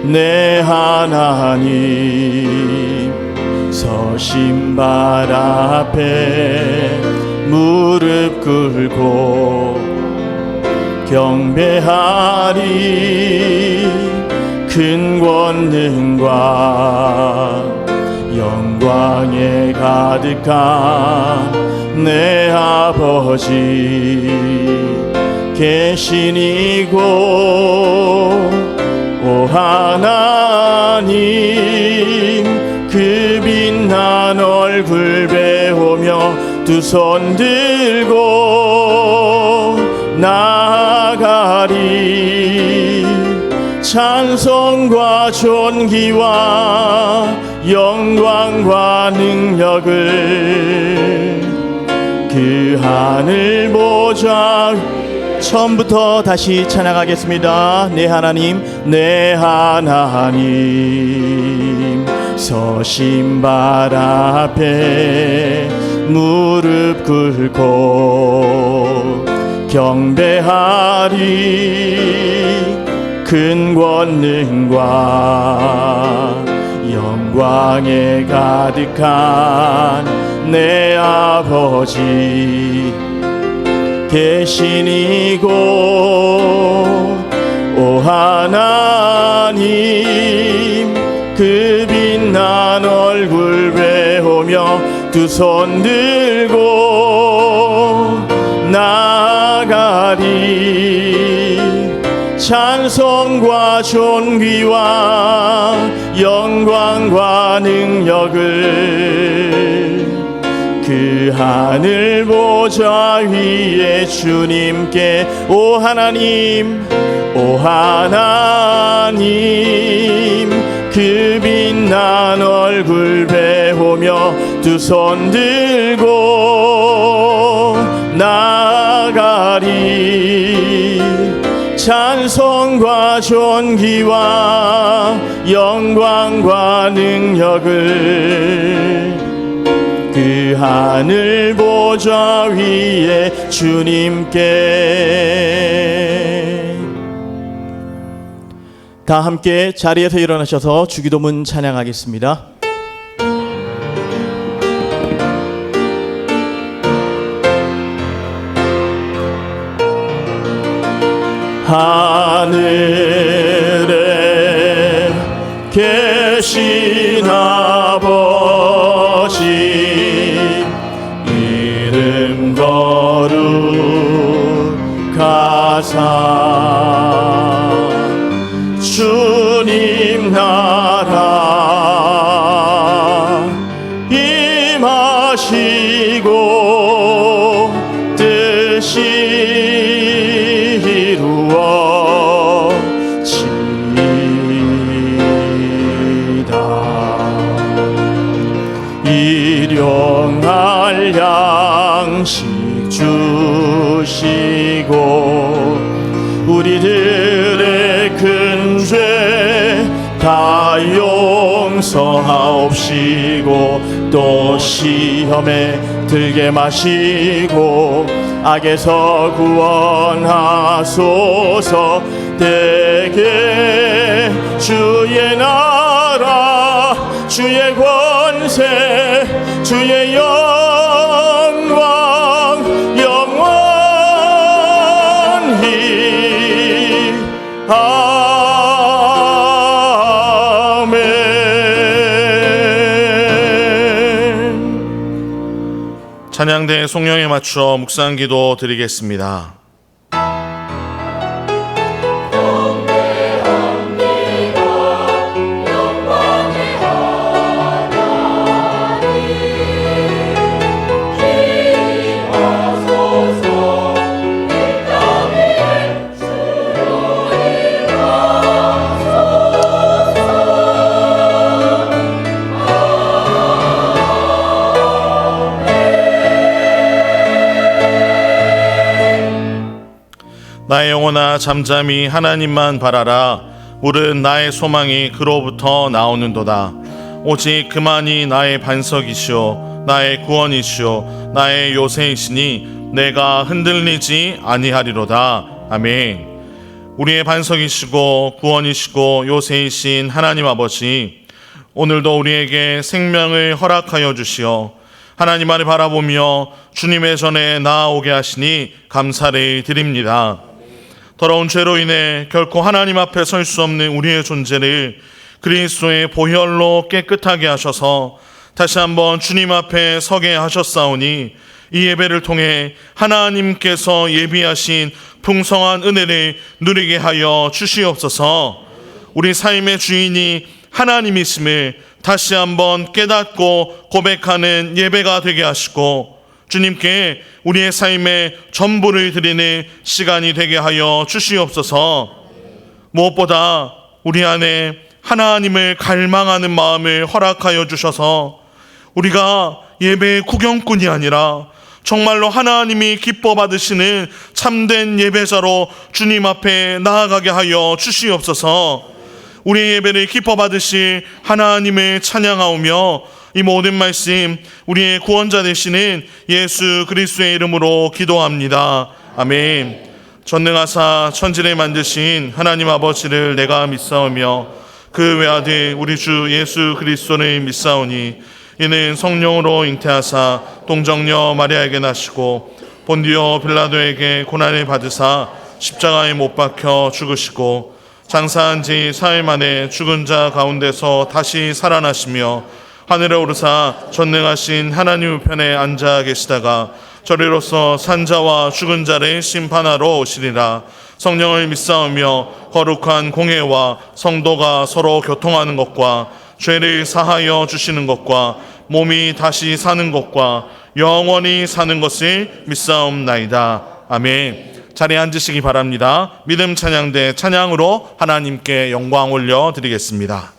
내 하나님 서신발 앞에 무릎 꿇고 경배하리. 큰 권능과 영광에 가득한 내 아버지 계신 이곳, 오 하나님 그 빛난 얼굴 배우며 두 손 들고 나아가리. 찬송과 존귀와 영광과 능력을 그 하늘 보좌. 처음부터 다시 찬양하겠습니다. 내 하나님, 내 하나님 서신발 앞에 무릎 꿇고 경배하리. 큰 권능과 영광에 가득한 내 아버지 계신 이곳, 오 하나님 그 빛난 얼굴 배우며 두 손 들고 나아가리. 찬송과 존귀와 영광과 능력을 그 하늘 보좌 위에 주님께, 오 하나님, 오 하나님 그 빛난 얼굴 배우며 두 손 들고 나아가리. 찬송과 존귀와 영광과 능력을 그 하늘 보좌 위에 주님께. 다 함께 자리에서 일어나셔서 주기도문 찬양하겠습니다. 하늘에 계신 아버지 이름 거룩하사 주님 나라 임하시고 뜻이 일용할 양식 주시고 우리들의 큰 죄 다 용서하옵시고 또 시험에 들게 마시고 악에서 구원하소서. 대개 주의 나라 주의 권세 주의 영광 영원히 아멘. 찬양대 송영에 맞춰 묵상기도 드리겠습니다. 나의 영혼아 잠잠히 하나님만 바라라. 물은 나의 소망이 그로부터 나오는도다. 오직 그만이 나의 반석이시오 나의 구원이시오 나의 요새이시니 내가 흔들리지 아니하리로다. 아멘. 우리의 반석이시고 구원이시고 요새이신 하나님 아버지, 오늘도 우리에게 생명을 허락하여 주시어 하나님 안을 바라보며 주님의 전에 나아오게 하시니 감사를 드립니다. 더러운 죄로 인해 결코 하나님 앞에 설 수 없는 우리의 존재를 그리스도의 보혈로 깨끗하게 하셔서 다시 한번 주님 앞에 서게 하셨사오니 이 예배를 통해 하나님께서 예비하신 풍성한 은혜를 누리게 하여 주시옵소서. 우리 삶의 주인이 하나님이심을 다시 한번 깨닫고 고백하는 예배가 되게 하시고 주님께 우리의 삶의 전부를 드리는 시간이 되게 하여 주시옵소서. 무엇보다 우리 안에 하나님을 갈망하는 마음을 허락하여 주셔서 우리가 예배의 구경꾼이 아니라 정말로 하나님이 기뻐 받으시는 참된 예배자로 주님 앞에 나아가게 하여 주시옵소서. 우리의 예배를 기뻐 받으실 하나님을 찬양하오며 이 모든 말씀 우리의 구원자 되시는 예수 그리스도의 이름으로 기도합니다. 아멘. 전능하사 천지를 만드신 하나님 아버지를 내가 믿사오며 그 외아들 우리 주 예수 그리스도를 믿사오니 이는 성령으로 잉태하사 동정녀 마리아에게 나시고 본디오 빌라도에게 고난을 받으사 십자가에 못 박혀 죽으시고 장사한 지 사흘 만에 죽은 자 가운데서 다시 살아나시며 하늘에 오르사 전능하신 하나님 우편에 앉아 계시다가 저리로서 산자와 죽은 자를 심판하러 오시리라. 성령을 믿사오며 거룩한 공회와 성도가 서로 교통하는 것과 죄를 사하여 주시는 것과 몸이 다시 사는 것과 영원히 사는 것을 믿사옵나이다. 아멘. 자리에 앉으시기 바랍니다. 믿음 찬양대 찬양으로 하나님께 영광 올려드리겠습니다.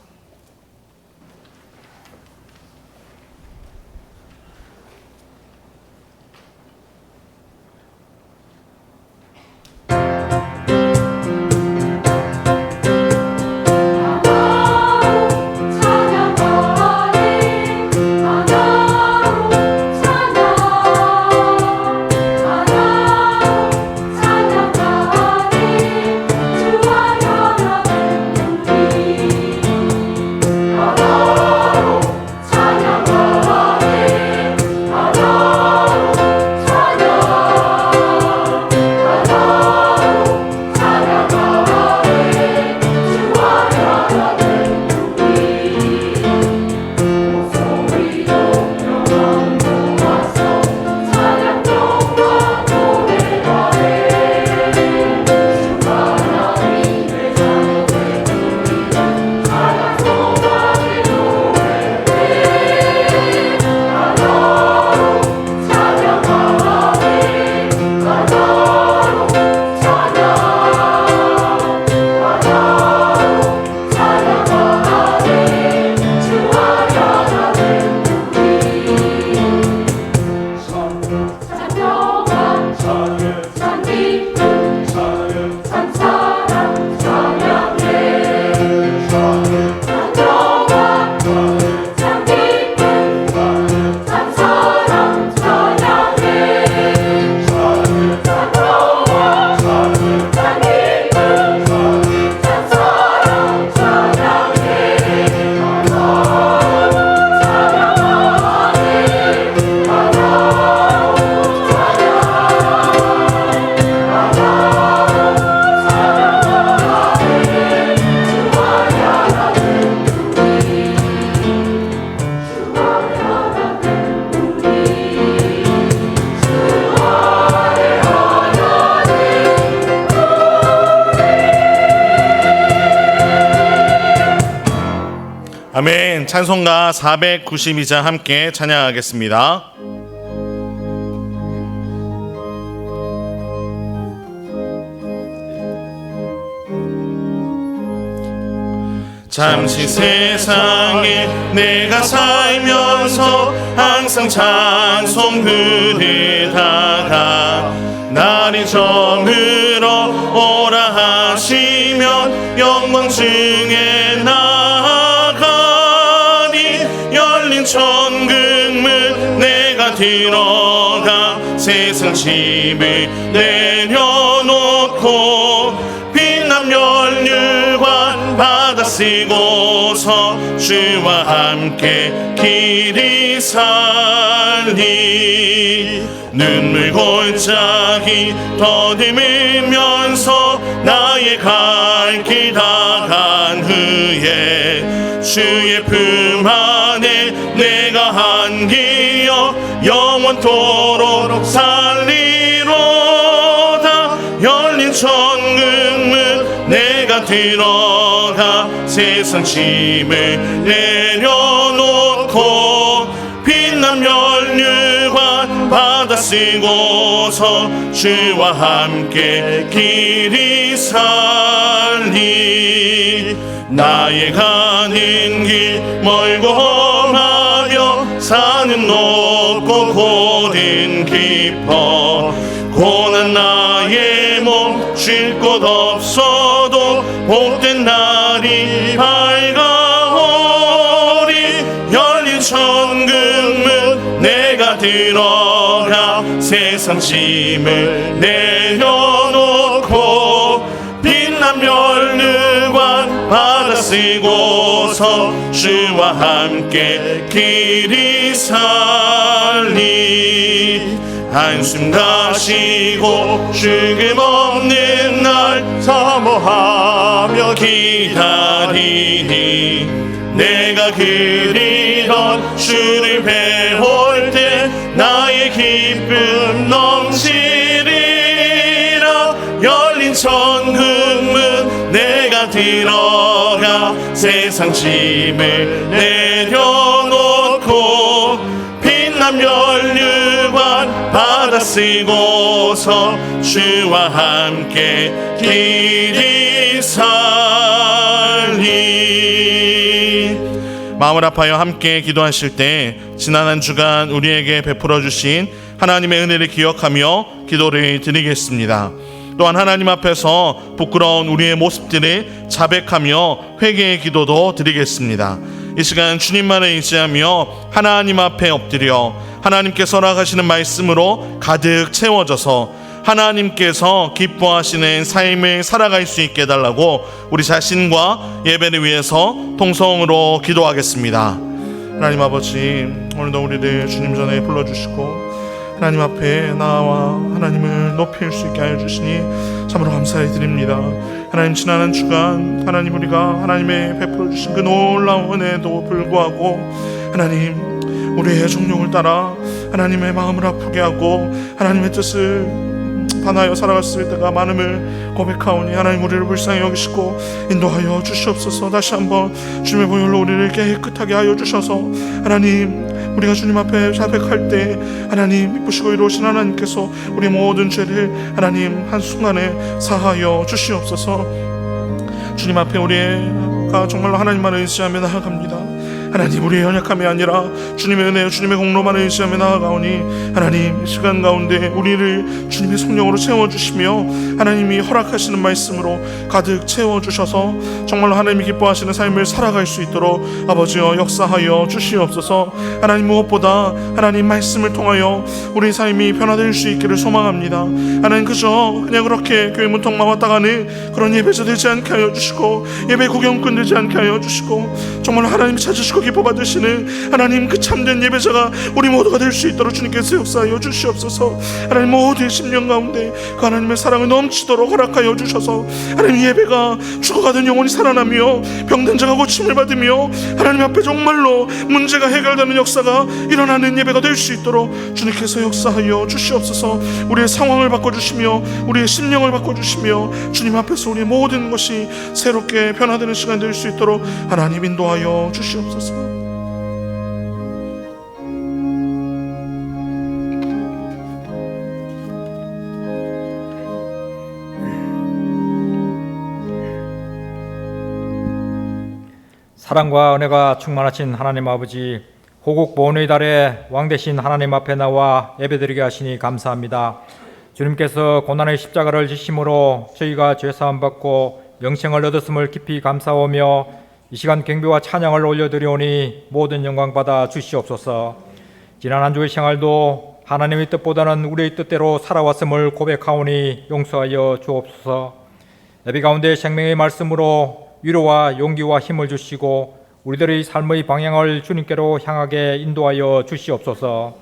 아멘. 찬송가 492장 함께 찬양하겠습니다. 잠시 세상에 내가 살면서 항상 찬송 부르다가 날이 저물어 오라 하시면 영광 중에 나가니 열린 천국문 내가 들어가 세상 짐을 내려놓고 빛나 빛난 면류관 받아 쓰고서 주와 함께 길이 살리 눈물 골짜기 더듬으면서 나의 갈 길 다 간 후에 주의 품 안에 내가 안기어 영원토록 살리로다. 열린 천국문 내가 들어가 세상 짐을 내려놓고 빛난 면류관 받아 쓰고서 주와 함께 길이 살리 나의 가는 길 멀고 험하며 산은 높고 고든 깊어 고난 나의 몸 쉴 곳 없어도 복된 날이 밝아오리. 열린 천국문 내가 들어가 세상 짐을 내려놓고 빛난 면류관 받아 쓰고서 주와 함께 길이 살리 한숨 가시고 죽음 없는 날 사모하며 기다리니 내가 그리던 주를 배울 때 나의 기쁨 넘치리라. 열린 천국문 내가 들어가 세상 짐을 내려놓고 빛난 면류관 받아 쓰고서 주와 함께 길이 살리. 마음을 아파요 함께 기도하실 때 지난 한 주간 우리에게 베풀어 주신 하나님의 은혜를 기억하며 기도를 드리겠습니다. 또한 하나님 앞에서 부끄러운 우리의 모습들을 자백하며 회개의 기도도 드리겠습니다. 이 시간 주님만을 의지하며 하나님 앞에 엎드려 하나님께서 허락하시는 말씀으로 가득 채워져서 하나님께서 기뻐하시는 삶을 살아갈 수 있게 해달라고 우리 자신과 예배를 위해서 통성으로 기도하겠습니다. 하나님 아버지, 오늘도 우리를 주님 전에 불러주시고 하나님 앞에 나와 하나님을 높일 수 있게 하여 주시니 참으로 감사히 드립니다. 하나님, 지난 한 주간 하나님 우리가 하나님의 베풀어 주신 그 놀라운 은혜에도 불구하고 하나님 우리의 정욕을 따라 하나님의 마음을 아프게 하고 하나님의 뜻을 반하여 살아갔을 때가 많음을 고백하오니 하나님 우리를 불쌍히 여기시고 인도하여 주시옵소서. 다시 한번 주님의 보혈로 우리를 깨끗하게 하여 주셔서 하나님 우리가 주님 앞에 자백할 때 하나님 이쁘시고 이로우신 하나님께서 우리 모든 죄를 하나님 한순간에 사하여 주시옵소서. 주님 앞에 우리가 정말로 하나님만을 의지하며 나아갑니다. 하나님 우리의 연약함이 아니라 주님의 은혜 주님의 공로만 의지하며 나아가오니 하나님 이 시간 가운데 우리를 주님의 성령으로 채워주시며 하나님이 허락하시는 말씀으로 가득 채워주셔서 정말로 하나님이 기뻐하시는 삶을 살아갈 수 있도록 아버지여 역사하여 주시옵소서. 하나님 무엇보다 하나님 말씀을 통하여 우리 삶이 변화될 수 있기를 소망합니다. 하나님 그냥 그렇게 교회 문턱만 왔다 가는 그런 예배자 되지 않게 하여 주시고 예배 구경꾼 되지 않게 하여 주시고 정말로 하나님이 찾으시고 기뻐 받으시는 하나님 그 참된 예배자가 우리 모두가 될 수 있도록 주님께서 역사하여 주시옵소서. 하나님 모두의 심령 가운데 그 하나님의 사랑을 넘치도록 허락하여 주셔서 하나님 예배가 죽어가던 영혼이 살아나며 병든 자가 고침을 받으며 하나님 앞에 정말로 문제가 해결되는 역사가 일어나는 예배가 될 수 있도록 주님께서 역사하여 주시옵소서. 우리의 상황을 바꿔주시며 우리의 심령을 바꿔주시며 주님 앞에서 우리의 모든 것이 새롭게 변화되는 시간 될 수 있도록 하나님 인도하여 주시옵소서. 사랑과 은혜가 충만하신 하나님 아버지, 호국 보훈의 달에 왕되신 하나님 앞에 나와 예배드리게 하시니 감사합니다. 주님께서 고난의 십자가를 지심으로 저희가 죄사함 받고 영생을 얻었음을 깊이 감사하며 이 시간 경배와 찬양을 올려드리오니 모든 영광 받아 주시옵소서. 지난 한 주의 생활도 하나님의 뜻보다는 우리의 뜻대로 살아왔음을 고백하오니 용서하여 주옵소서. 예배 가운데 생명의 말씀으로 위로와 용기와 힘을 주시고 우리들의 삶의 방향을 주님께로 향하게 인도하여 주시옵소서.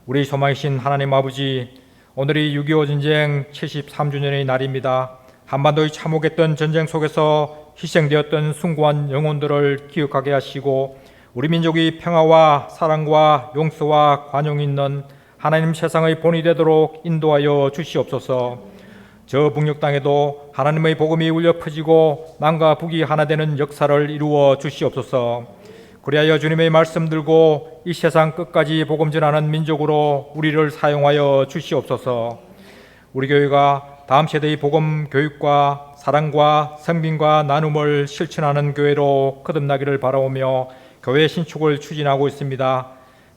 우리 소망이신 하나님 아버지, 오늘이 6.25 전쟁 73주년의 날입니다. 한반도의 참혹했던 전쟁 속에서 희생되었던 숭고한 영혼들을 기억하게 하시고 우리 민족이 평화와 사랑과 용서와 관용이 있는 하나님 세상의 본이 되도록 인도하여 주시옵소서. 저 북녘 땅에도 하나님의 복음이 울려 퍼지고 남과 북이 하나 되는 역사를 이루어 주시옵소서. 그리하여 주님의 말씀 들고 이 세상 끝까지 복음 전하는 민족으로 우리를 사용하여 주시옵소서. 우리 교회가 다음 세대의 복음 교육과 사랑과 성빈과 나눔을 실천하는 교회로 거듭나기를 바라오며 교회 신축을 추진하고 있습니다.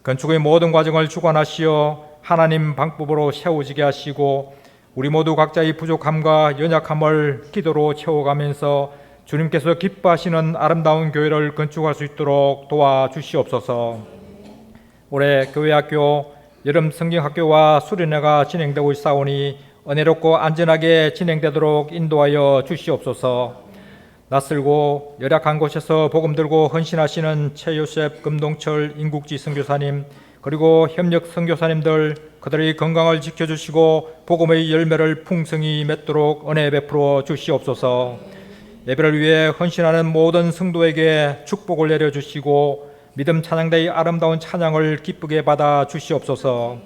건축의 모든 과정을 주관하시어 하나님 방법으로 세워지게 하시고 우리 모두 각자의 부족함과 연약함을 기도로 채워가면서 주님께서 기뻐하시는 아름다운 교회를 건축할 수 있도록 도와주시옵소서. 올해 교회학교, 여름 성경학교와 수련회가 진행되고 있사오니 은혜롭고 안전하게 진행되도록 인도하여 주시옵소서. 낯설고 열악한 곳에서 복음 들고 헌신하시는 최요셉 금동철 인국지 선교사님, 그리고 협력 선교사님들, 그들의 건강을 지켜주시고 복음의 열매를 풍성히 맺도록 은혜 베풀어 주시옵소서. 예배를 위해 헌신하는 모든 성도에게 축복을 내려주시고 믿음 찬양대의 아름다운 찬양을 기쁘게 받아 주시옵소서.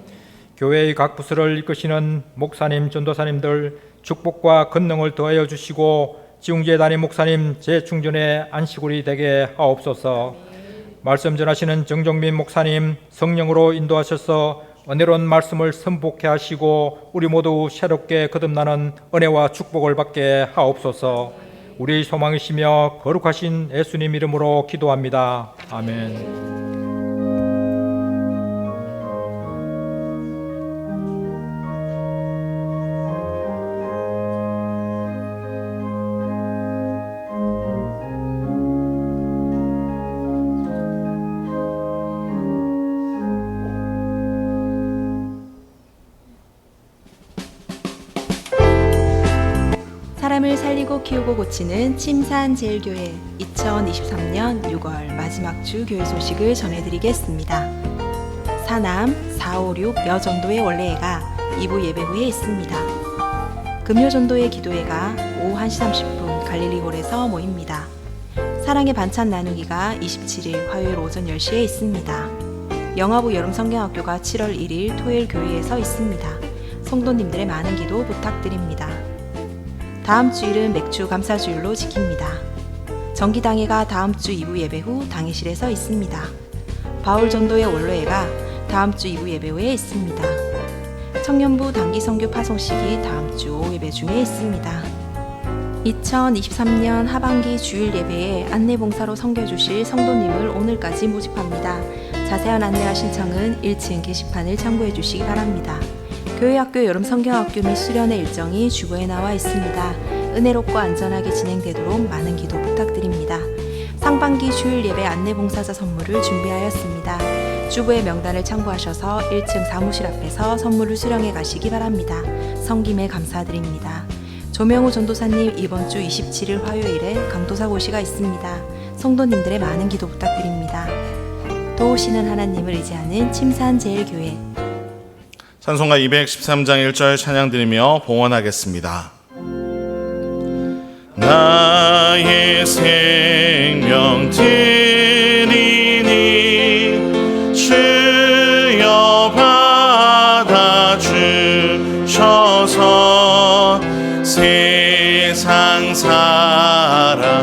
교회의 각 부서를 이끄시는 목사님, 전도사님들 축복과 권능을 더하여 주시고 지웅재 담임 목사님 재충전의 안식울이 되게 하옵소서. 말씀 전하시는 정정민 목사님 성령으로 인도하셔서 은혜로운 말씀을 선복해 하시고 우리 모두 새롭게 거듭나는 은혜와 축복을 받게 하옵소서. 우리 소망이시며 거룩하신 예수님 이름으로 기도합니다. 아멘. 사람을 살리고 키우고 고치는 침산제일교회 2023년 6월 마지막 주 교회 소식을 전해드리겠습니다. 사남 456 여전도회 원래회가 2부 예배 후에 있습니다. 금요전도회 기도회가 오후 1시 30분 갈릴리홀에서 모입니다. 사랑의 반찬 나누기가 27일 화요일 오전 10시에 있습니다. 영화부 여름성경학교가 7월 1일 토요일 교회에서 있습니다. 성도님들의 많은 기도 부탁드립니다. 다음 주일은 맥주 감사주일로 지킵니다. 정기당회가 다음 주 2부 예배 후 당회실에서 있습니다. 바울전도회 원로회가 다음 주 2부 예배 후에 있습니다. 청년부 단기선교 파송식이 다음 주 오후 예배 중에 있습니다. 2023년 하반기 주일 예배에 안내봉사로 섬겨주실 성도님을 오늘까지 모집합니다. 자세한 안내와 신청은 1층 게시판을 참고해 주시기 바랍니다. 교회학교 여름성경학교 및 수련회 일정이 주보에 나와 있습니다. 은혜롭고 안전하게 진행되도록 많은 기도 부탁드립니다. 상반기 주일 예배 안내봉사자 선물을 준비하였습니다. 주보의 명단을 참고하셔서 1층 사무실 앞에서 선물을 수령해 가시기 바랍니다. 성김에 감사드립니다. 조명우 전도사님 이번 주 27일 화요일에 강도사 고시가 있습니다. 성도님들의 많은 기도 부탁드립니다. 도우시는 하나님을 의지하는 침산제일교회. 찬송가 213장 1절 찬양 드리며 봉헌하겠습니다. 나의 생명 드리니 주여 받아주셔서 세상 살아갈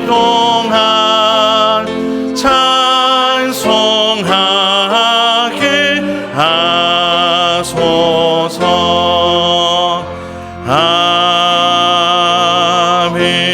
동안 찬송하게 하소서. 아멘.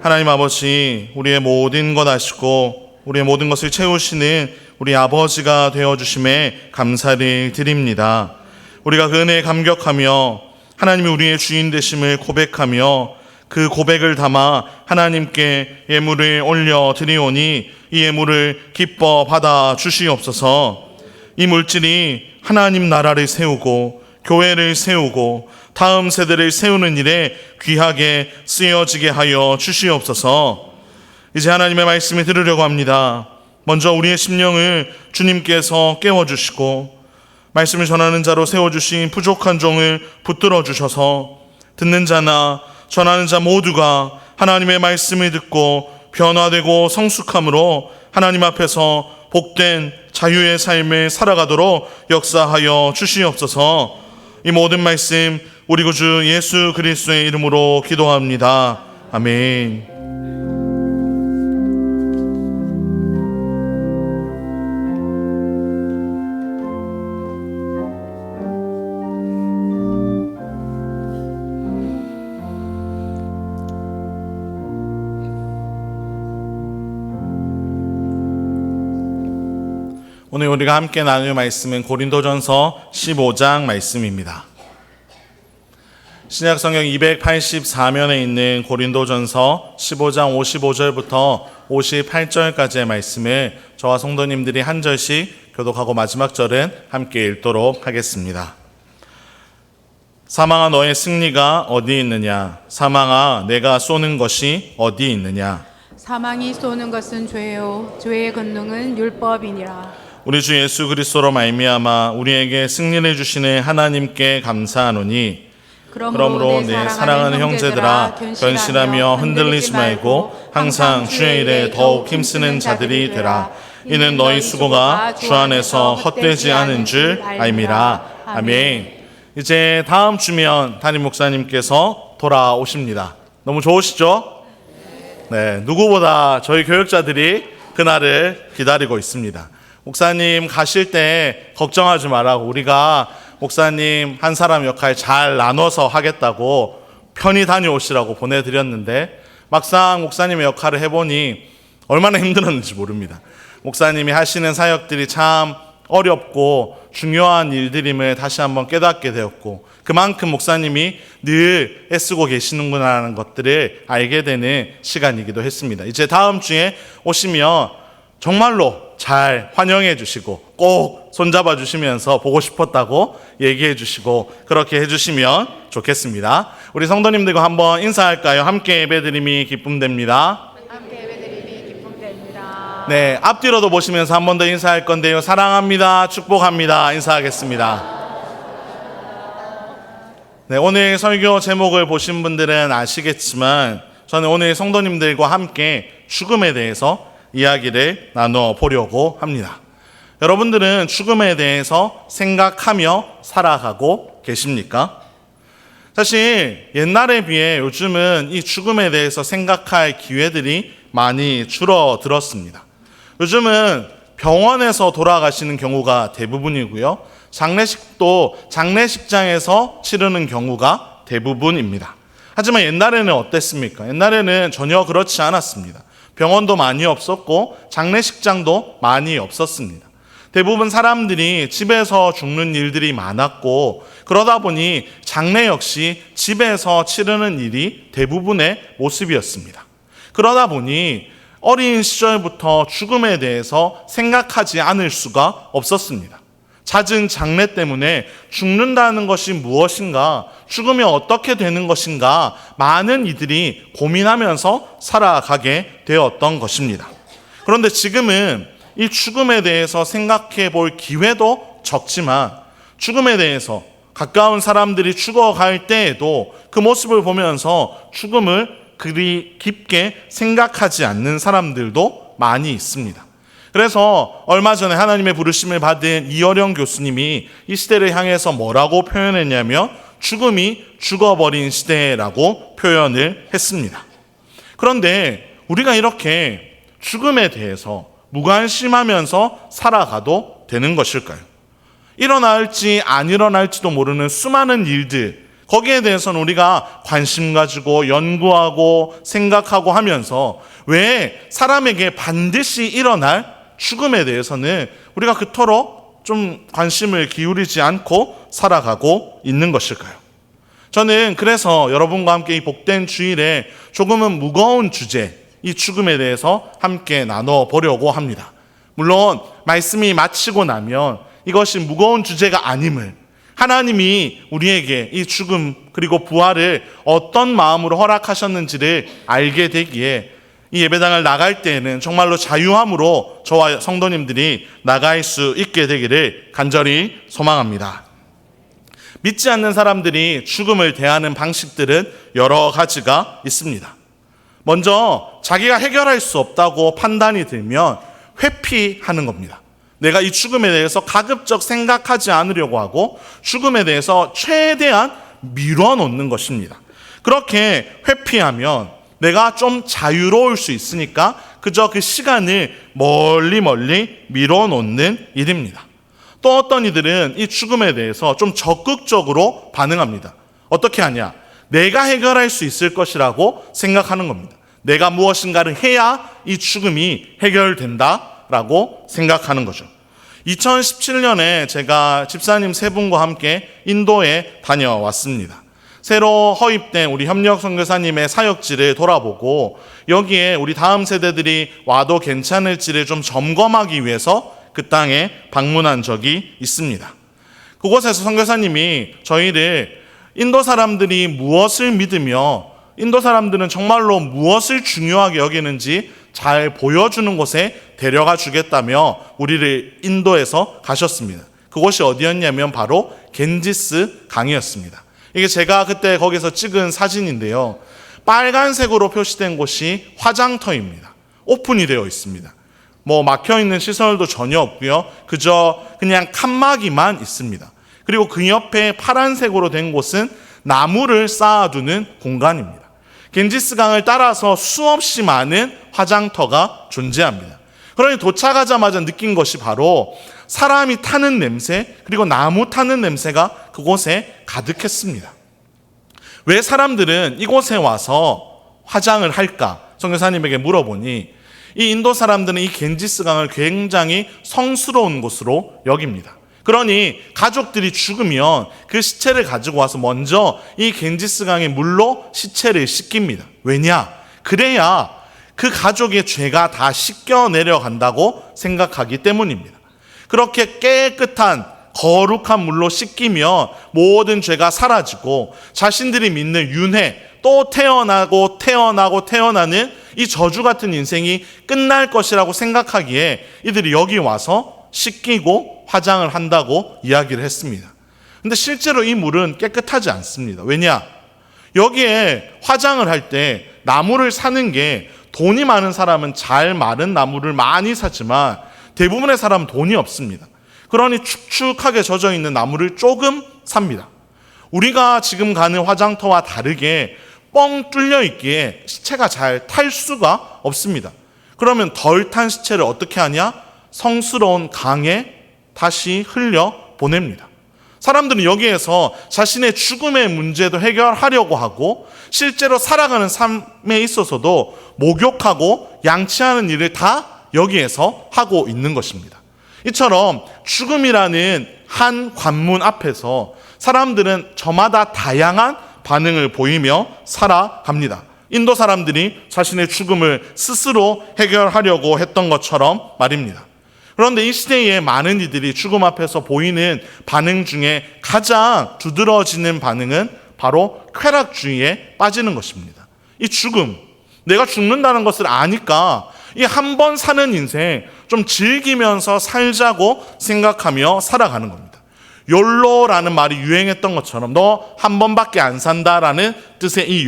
하나님 아버지, 우리의 모든 것 아시고 우리의 모든 것을 채우시는 우리 아버지가 되어주심에 감사를 드립니다. 우리가 그 은혜에 감격하며 하나님이 우리의 주인 되심을 고백하며 그 고백을 담아 하나님께 예물을 올려드리오니 이 예물을 기뻐 받아 주시옵소서. 이 물질이 하나님 나라를 세우고 교회를 세우고 다음 세대를 세우는 일에 귀하게 쓰여지게 하여 주시옵소서. 이제 하나님의 말씀을 들으려고 합니다. 먼저 우리의 심령을 주님께서 깨워주시고 말씀을 전하는 자로 세워주신 부족한 종을 붙들어 주셔서 듣는 자나 전하는 자 모두가 하나님의 말씀을 듣고 변화되고 성숙함으로 하나님 앞에서 복된 자유의 삶을 살아가도록 역사하여 주시옵소서. 이 모든 말씀 우리 구주 예수 그리스도의 이름으로 기도합니다. 아멘. 오늘 우리가 함께 나눌 말씀은 고린도전서 15장 말씀입니다. 신약 성경 284면에 있는 고린도전서 15장 55절부터 58절까지의 말씀을 저와 성도님들이 한 절씩 교독하고 마지막 절은 함께 읽도록 하겠습니다. 사망아 너의 승리가 어디 있느냐? 사망아 내가 쏘는 것이 어디 있느냐? 사망이 쏘는 것은 죄요 죄의 권능은 율법이니라. 우리 주 예수 그리스도로 말미암아 우리에게 승리를 주시는 하나님께 감사하노니 그러므로 내 사랑하는 형제들아 견실하며 흔들리지 말고 항상 주의 일에 더욱 힘쓰는 자들이 되라. 이는 너희 수고가 주 안에서 헛되지 않은 줄 알미라. 아멘. 이제 다음 주면 담임 목사님께서 돌아오십니다. 너무 좋으시죠? 네, 누구보다 저희 교육자들이 그날을 기다리고 있습니다. 목사님 가실 때 걱정하지 말라고 우리가 목사님 한 사람 역할 잘 나눠서 하겠다고 편히 다녀오시라고 보내드렸는데 막상 목사님의 역할을 해보니 얼마나 힘들었는지 모릅니다. 목사님이 하시는 사역들이 참 어렵고 중요한 일들임을 다시 한번 깨닫게 되었고 그만큼 목사님이 늘 애쓰고 계시는구나라는 것들을 알게 되는 시간이기도 했습니다. 이제 다음 주에 오시면 정말로 잘 환영해 주시고 꼭 손잡아 주시면서 보고 싶었다고 얘기해 주시고 그렇게 해 주시면 좋겠습니다. 우리 성도님들과 한번 인사할까요? 함께 예배드림이 기쁨됩니다. 함께 예배드림이 기쁨됩니다. 네, 앞뒤로도 보시면서 한 번 더 인사할 건데요. 사랑합니다. 축복합니다. 인사하겠습니다. 네, 오늘 설교 제목을 보신 분들은 아시겠지만 저는 오늘 성도님들과 함께 죽음에 대해서 이야기를 나눠보려고 합니다. 여러분들은 죽음에 대해서 생각하며 살아가고 계십니까? 사실 옛날에 비해 요즘은 이 죽음에 대해서 생각할 기회들이 많이 줄어들었습니다. 요즘은 병원에서 돌아가시는 경우가 대부분이고요. 장례식도 장례식장에서 치르는 경우가 대부분입니다. 하지만 옛날에는 어땠습니까? 옛날에는 전혀 그렇지 않았습니다. 병원도 많이 없었고 장례식장도 많이 없었습니다. 대부분 사람들이 집에서 죽는 일들이 많았고 그러다 보니 장례 역시 집에서 치르는 일이 대부분의 모습이었습니다. 그러다 보니 어린 시절부터 죽음에 대해서 생각하지 않을 수가 없었습니다. 잦은 장례 때문에 죽는다는 것이 무엇인가, 죽으면 어떻게 되는 것인가 많은 이들이 고민하면서 살아가게 되었던 것입니다. 그런데 지금은 이 죽음에 대해서 생각해 볼 기회도 적지만 죽음에 대해서 가까운 사람들이 죽어갈 때에도 그 모습을 보면서 죽음을 그리 깊게 생각하지 않는 사람들도 많이 있습니다. 그래서 얼마 전에 하나님의 부르심을 받은 이어령 교수님이 이 시대를 향해서 뭐라고 표현했냐면 죽음이 죽어버린 시대라고 표현을 했습니다. 그런데 우리가 이렇게 죽음에 대해서 무관심하면서 살아가도 되는 것일까요? 일어날지 안 일어날지도 모르는 수많은 일들, 거기에 대해서는 우리가 관심 가지고 연구하고 생각하고 하면서 왜 사람에게 반드시 일어날 죽음에 대해서는 우리가 그토록 좀 관심을 기울이지 않고 살아가고 있는 것일까요? 저는 그래서 여러분과 함께 이 복된 주일에 조금은 무거운 주제, 이 죽음에 대해서 함께 나눠보려고 합니다. 물론 말씀이 마치고 나면 이것이 무거운 주제가 아님을, 하나님이 우리에게 이 죽음 그리고 부활을 어떤 마음으로 허락하셨는지를 알게 되기에 이 예배당을 나갈 때에는 정말로 자유함으로 저와 성도님들이 나갈 수 있게 되기를 간절히 소망합니다. 믿지 않는 사람들이 죽음을 대하는 방식들은 여러 가지가 있습니다. 먼저 자기가 해결할 수 없다고 판단이 들면 회피하는 겁니다. 내가 이 죽음에 대해서 가급적 생각하지 않으려고 하고 죽음에 대해서 최대한 밀어놓는 것입니다. 그렇게 회피하면 내가 좀 자유로울 수 있으니까 그저 그 시간을 멀리 밀어놓는 일입니다. 또 어떤 이들은 이 죽음에 대해서 좀 적극적으로 반응합니다. 어떻게 하냐? 내가 해결할 수 있을 것이라고 생각하는 겁니다. 내가 무엇인가를 해야 이 죽음이 해결된다라고 생각하는 거죠. 2017년에 제가 집사님 세 분과 함께 인도에 다녀왔습니다. 새로 허입된 우리 협력 선교사님의 사역지를 돌아보고 여기에 우리 다음 세대들이 와도 괜찮을지를 좀 점검하기 위해서 그 땅에 방문한 적이 있습니다. 그곳에서 선교사님이 저희를 인도 사람들이 무엇을 믿으며 인도 사람들은 정말로 무엇을 중요하게 여기는지 잘 보여주는 곳에 데려가 주겠다며 우리를 인도에서 가셨습니다. 그곳이 어디였냐면 바로 겐지스 강이었습니다. 이게 제가 그때 거기서 찍은 사진인데요. 빨간색으로 표시된 곳이 화장터입니다. 오픈이 되어 있습니다. 막혀있는 시설도 전혀 없고요. 그저 그냥 칸막이만 있습니다. 그리고 그 옆에 파란색으로 된 곳은 나무를 쌓아두는 공간입니다. 겐지스 강을 따라서 수없이 많은 화장터가 존재합니다. 그러니 도착하자마자 느낀 것이 바로 사람이 타는 냄새 그리고 나무 타는 냄새가 그곳에 가득했습니다. 왜 사람들은 이곳에 와서 화장을 할까? 선교사님에게 물어보니 이 인도 사람들은 이 겐지스 강을 굉장히 성스러운 곳으로 여깁니다. 그러니 가족들이 죽으면 그 시체를 가지고 와서 먼저 이 겐지스 강의 물로 시체를 씻깁니다. 왜냐? 그래야 그 가족의 죄가 다 씻겨 내려간다고 생각하기 때문입니다. 그렇게 깨끗한 거룩한 물로 씻기면 모든 죄가 사라지고 자신들이 믿는 윤회 또 태어나는 이 저주 같은 인생이 끝날 것이라고 생각하기에 이들이 여기 와서 씻기고 화장을 한다고 이야기를 했습니다. 근데 실제로 이 물은 깨끗하지 않습니다. 왜냐? 여기에 화장을 할 때 나무를 사는 게 돈이 많은 사람은 잘 마른 나무를 많이 사지만 대부분의 사람은 돈이 없습니다. 그러니 축축하게 젖어 있는 나무를 조금 삽니다. 우리가 지금 가는 화장터와 다르게 뻥 뚫려 있기에 시체가 잘 탈 수가 없습니다. 그러면 덜 탄 시체를 어떻게 하냐? 성스러운 강에 다시 흘려 보냅니다. 사람들은 여기에서 자신의 죽음의 문제도 해결하려고 하고 실제로 살아가는 삶에 있어서도 목욕하고 양치하는 일을 다 여기에서 하고 있는 것입니다. 이처럼 죽음이라는 한 관문 앞에서 사람들은 저마다 다양한 반응을 보이며 살아갑니다. 인도 사람들이 자신의 죽음을 스스로 해결하려고 했던 것처럼 말입니다. 그런데 이 시대에 많은 이들이 죽음 앞에서 보이는 반응 중에 가장 두드러지는 반응은 바로 쾌락주의에 빠지는 것입니다. 이 죽음, 내가 죽는다는 것을 아니까 이 한 번 사는 인생 좀 즐기면서 살자고 생각하며 살아가는 겁니다. 욜로라는 말이 유행했던 것처럼 너 한 번밖에 안 산다라는 뜻의 이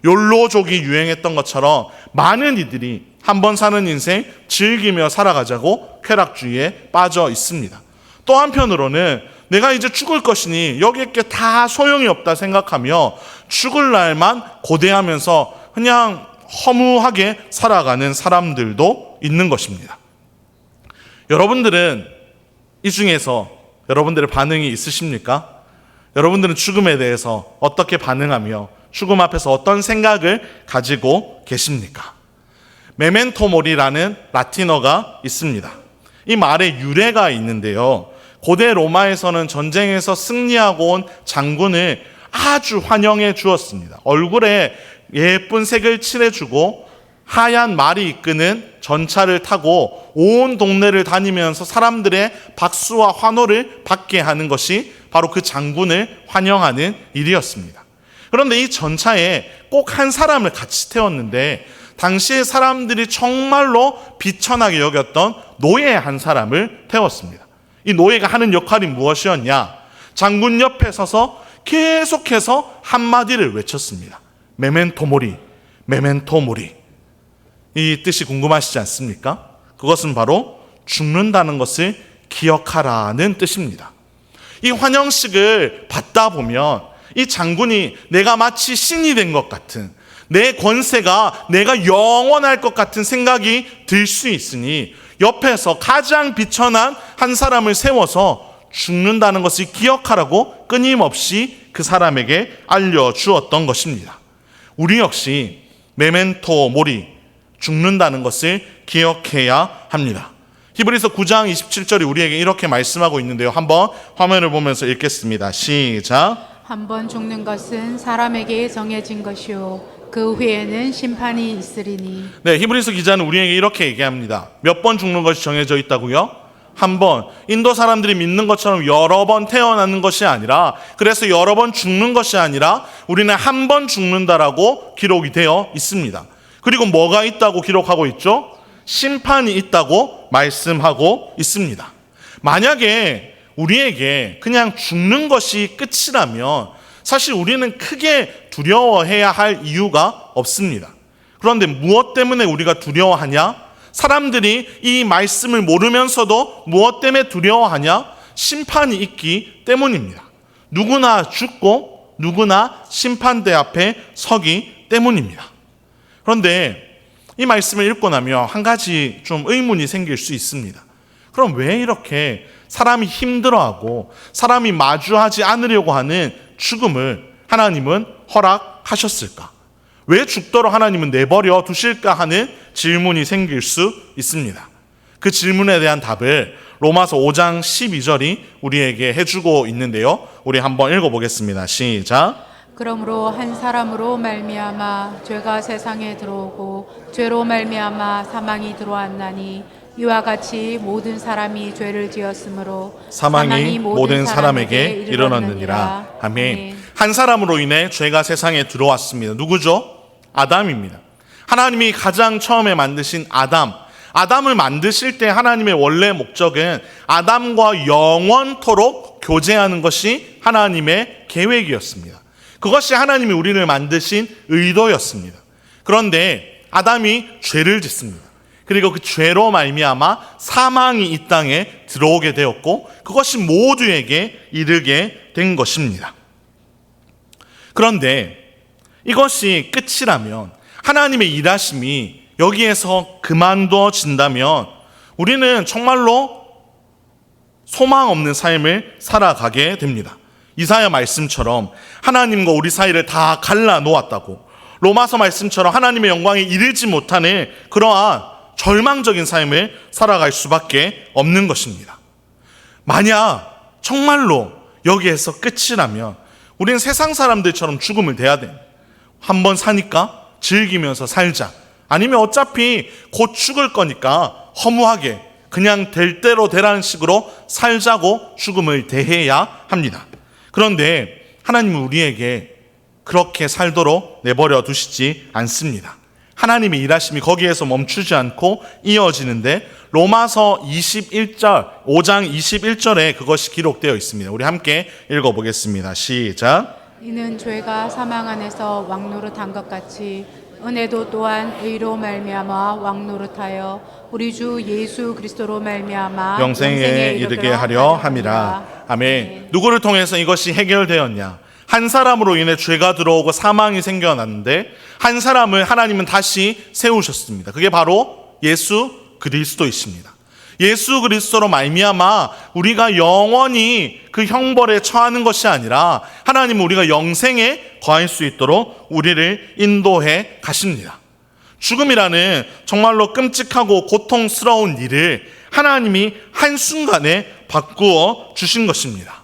욜로족이 유행했던 것처럼 많은 이들이 한 번 사는 인생 즐기며 살아가자고 쾌락주의에 빠져 있습니다. 또 한편으로는 내가 이제 죽을 것이니 여기에 게 다 소용이 없다 생각하며 죽을 날만 고대하면서 그냥 허무하게 살아가는 사람들도 있는 것입니다. 여러분들은 이 중에서 여러분들의 반응이 있으십니까? 여러분들은 죽음에 대해서 어떻게 반응하며 죽음 앞에서 어떤 생각을 가지고 계십니까? 메멘토 모리라는 라틴어가 있습니다. 이 말에 유래가 있는데요. 고대 로마에서는 전쟁에서 승리하고 온 장군을 아주 환영해 주었습니다. 얼굴에 예쁜 색을 칠해주고 하얀 말이 이끄는 전차를 타고 온 동네를 다니면서 사람들의 박수와 환호를 받게 하는 것이 바로 그 장군을 환영하는 일이었습니다. 그런데 이 전차에 꼭 한 사람을 같이 태웠는데 당시에 사람들이 정말로 비천하게 여겼던 노예 한 사람을 태웠습니다. 이 노예가 하는 역할이 무엇이었냐? 장군 옆에 서서 계속해서 한마디를 외쳤습니다. 메멘토 모리, 메멘토 모리. 이 뜻이 궁금하시지 않습니까? 그것은 바로 죽는다는 것을 기억하라는 뜻입니다. 이 환영식을 받다 보면 이 장군이 내가 마치 신이 된 것 같은, 내 권세가 내가 영원할 것 같은 생각이 들 수 있으니 옆에서 가장 비천한 한 사람을 세워서 죽는다는 것을 기억하라고 끊임없이 그 사람에게 알려주었던 것입니다. 우리 역시 메멘토 모리, 죽는다는 것을 기억해야 합니다. 히브리서 9장 27절이 우리에게 이렇게 말씀하고 있는데요. 한번 화면을 보면서 읽겠습니다. 시작. 한 번 죽는 것은 사람에게 정해진 것이요 그 후에는 심판이 있으리니. 네, 히브리서 기자는 우리에게 이렇게 얘기합니다. 몇 번 죽는 것이 정해져 있다고요? 한 번. 인도 사람들이 믿는 것처럼 여러 번 태어나는 것이 아니라, 그래서 여러 번 죽는 것이 아니라 우리는 한 번 죽는다라고 기록이 되어 있습니다. 그리고 뭐가 있다고 기록하고 있죠? 심판이 있다고 말씀하고 있습니다. 만약에 우리에게 그냥 죽는 것이 끝이라면 사실 우리는 크게 두려워해야 할 이유가 없습니다. 그런데 무엇 때문에 우리가 두려워하냐? 사람들이 이 말씀을 모르면서도 무엇 때문에 두려워하냐? 심판이 있기 때문입니다. 누구나 죽고 누구나 심판대 앞에 서기 때문입니다. 그런데 이 말씀을 읽고 나면 한 가지 좀 의문이 생길 수 있습니다. 그럼 왜 이렇게 사람이 힘들어하고 사람이 마주하지 않으려고 하는 죽음을 하나님은 허락하셨을까? 왜 죽도록 하나님은 내버려 두실까 하는 질문이 생길 수 있습니다. 그 질문에 대한 답을 로마서 5장 12절이 우리에게 해주고 있는데요. 우리 한번 읽어보겠습니다. 시작. 그러므로 한 사람으로 말미암아 죄가 세상에 들어오고 죄로 말미암아 사망이 들어왔나니 이와 같이 모든 사람이 죄를 지었으므로 사망이 모든 사람에게 이르렀느니라. 아멘. 한 사람으로 인해 죄가 세상에 들어왔습니다. 누구죠? 아담입니다. 하나님이 가장 처음에 만드신 아담을 만드실 때 하나님의 원래 목적은 아담과 영원토록 교제하는 것이 하나님의 계획이었습니다. 그것이 하나님이 우리를 만드신 의도였습니다. 그런데 아담이 죄를 짓습니다. 그리고 그 죄로 말미암아 사망이 이 땅에 들어오게 되었고 그것이 모두에게 이르게 된 것입니다. 그런데 이것이 끝이라면, 하나님의 일하심이 여기에서 그만둬진다면 우리는 정말로 소망 없는 삶을 살아가게 됩니다. 이사야 말씀처럼 하나님과 우리 사이를 다 갈라놓았다고, 로마서 말씀처럼 하나님의 영광에 이르지 못하는 그러한 절망적인 삶을 살아갈 수밖에 없는 것입니다. 만약 정말로 여기에서 끝이라면 우리는 세상 사람들처럼 죽음을 대해야 돼. 한번 사니까 즐기면서 살자. 아니면 어차피 곧 죽을 거니까 허무하게 그냥 될 대로 되라는 식으로 살자고 죽음을 대해야 합니다. 그런데 하나님은 우리에게 그렇게 살도록 내버려 두시지 않습니다. 하나님의 일하심이 거기에서 멈추지 않고 이어지는데 로마서 5장 21절에 그것이 기록되어 있습니다. 우리 함께 읽어보겠습니다. 시작. 이는 죄가 사망 안에서 왕노릇한 것 같이 은혜도 또한 의로 말미암아 왕노릇하여 우리 주 예수 그리스도로 말미암아 영생에 이르게 하려 함이라. 아멘. 누구를 통해서 이것이 해결되었냐? 한 사람으로 인해 죄가 들어오고 사망이 생겨났는데 한 사람을 하나님은 다시 세우셨습니다. 그게 바로 예수 그리스도이십니다. 예수 그리스도로 말미암아 우리가 영원히 그 형벌에 처하는 것이 아니라 하나님은 우리가 영생에 거할 수 있도록 우리를 인도해 가십니다. 죽음이라는 정말로 끔찍하고 고통스러운 일을 하나님이 한순간에 바꾸어 주신 것입니다.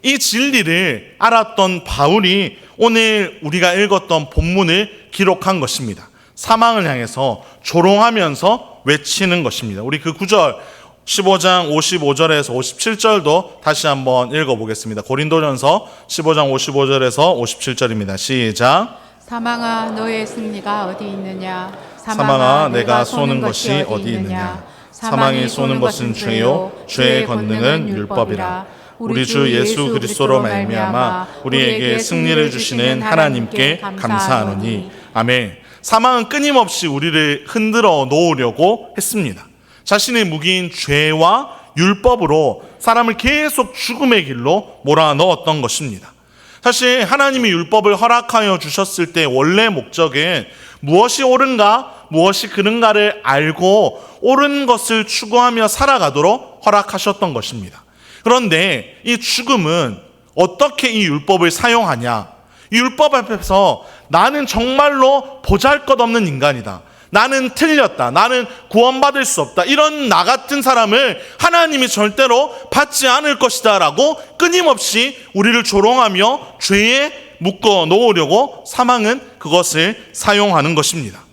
이 진리를 알았던 바울이 오늘 우리가 읽었던 본문을 기록한 것입니다. 사망을 향해서 조롱하면서 외치는 것입니다. 우리 그 구절 15장 55절에서 57절도 다시 한번 읽어보겠습니다. 고린도전서 15장 55절에서 57절입니다. 시작. 사망아 너의 승리가 어디 있느냐? 사망아 내가 쏘는 것이 어디 있느냐? 사망이 쏘는 것은 죄요 죄의 권능은 율법이라. 우리 주 예수 그리스도로 말미암아 우리에게 승리를 주시는 하나님께 감사하노니. 아멘. 사망은 끊임없이 우리를 흔들어 놓으려고 했습니다. 자신의 무기인 죄와 율법으로 사람을 계속 죽음의 길로 몰아넣었던 것입니다. 사실 하나님이 율법을 허락하여 주셨을 때 원래 목적은 무엇이 옳은가 무엇이 그른가를 알고 옳은 것을 추구하며 살아가도록 허락하셨던 것입니다. 그런데 이 죽음은 어떻게 이 율법을 사용하냐? 이 율법 앞에서 나는 정말로 보잘것없는 인간이다, 나는 틀렸다, 나는 구원받을 수 없다, 이런 나 같은 사람을 하나님이 절대로 받지 않을 것이다 라고 끊임없이 우리를 조롱하며 죄에 묶어 놓으려고 사망은 그것을 사용하는 것입니다.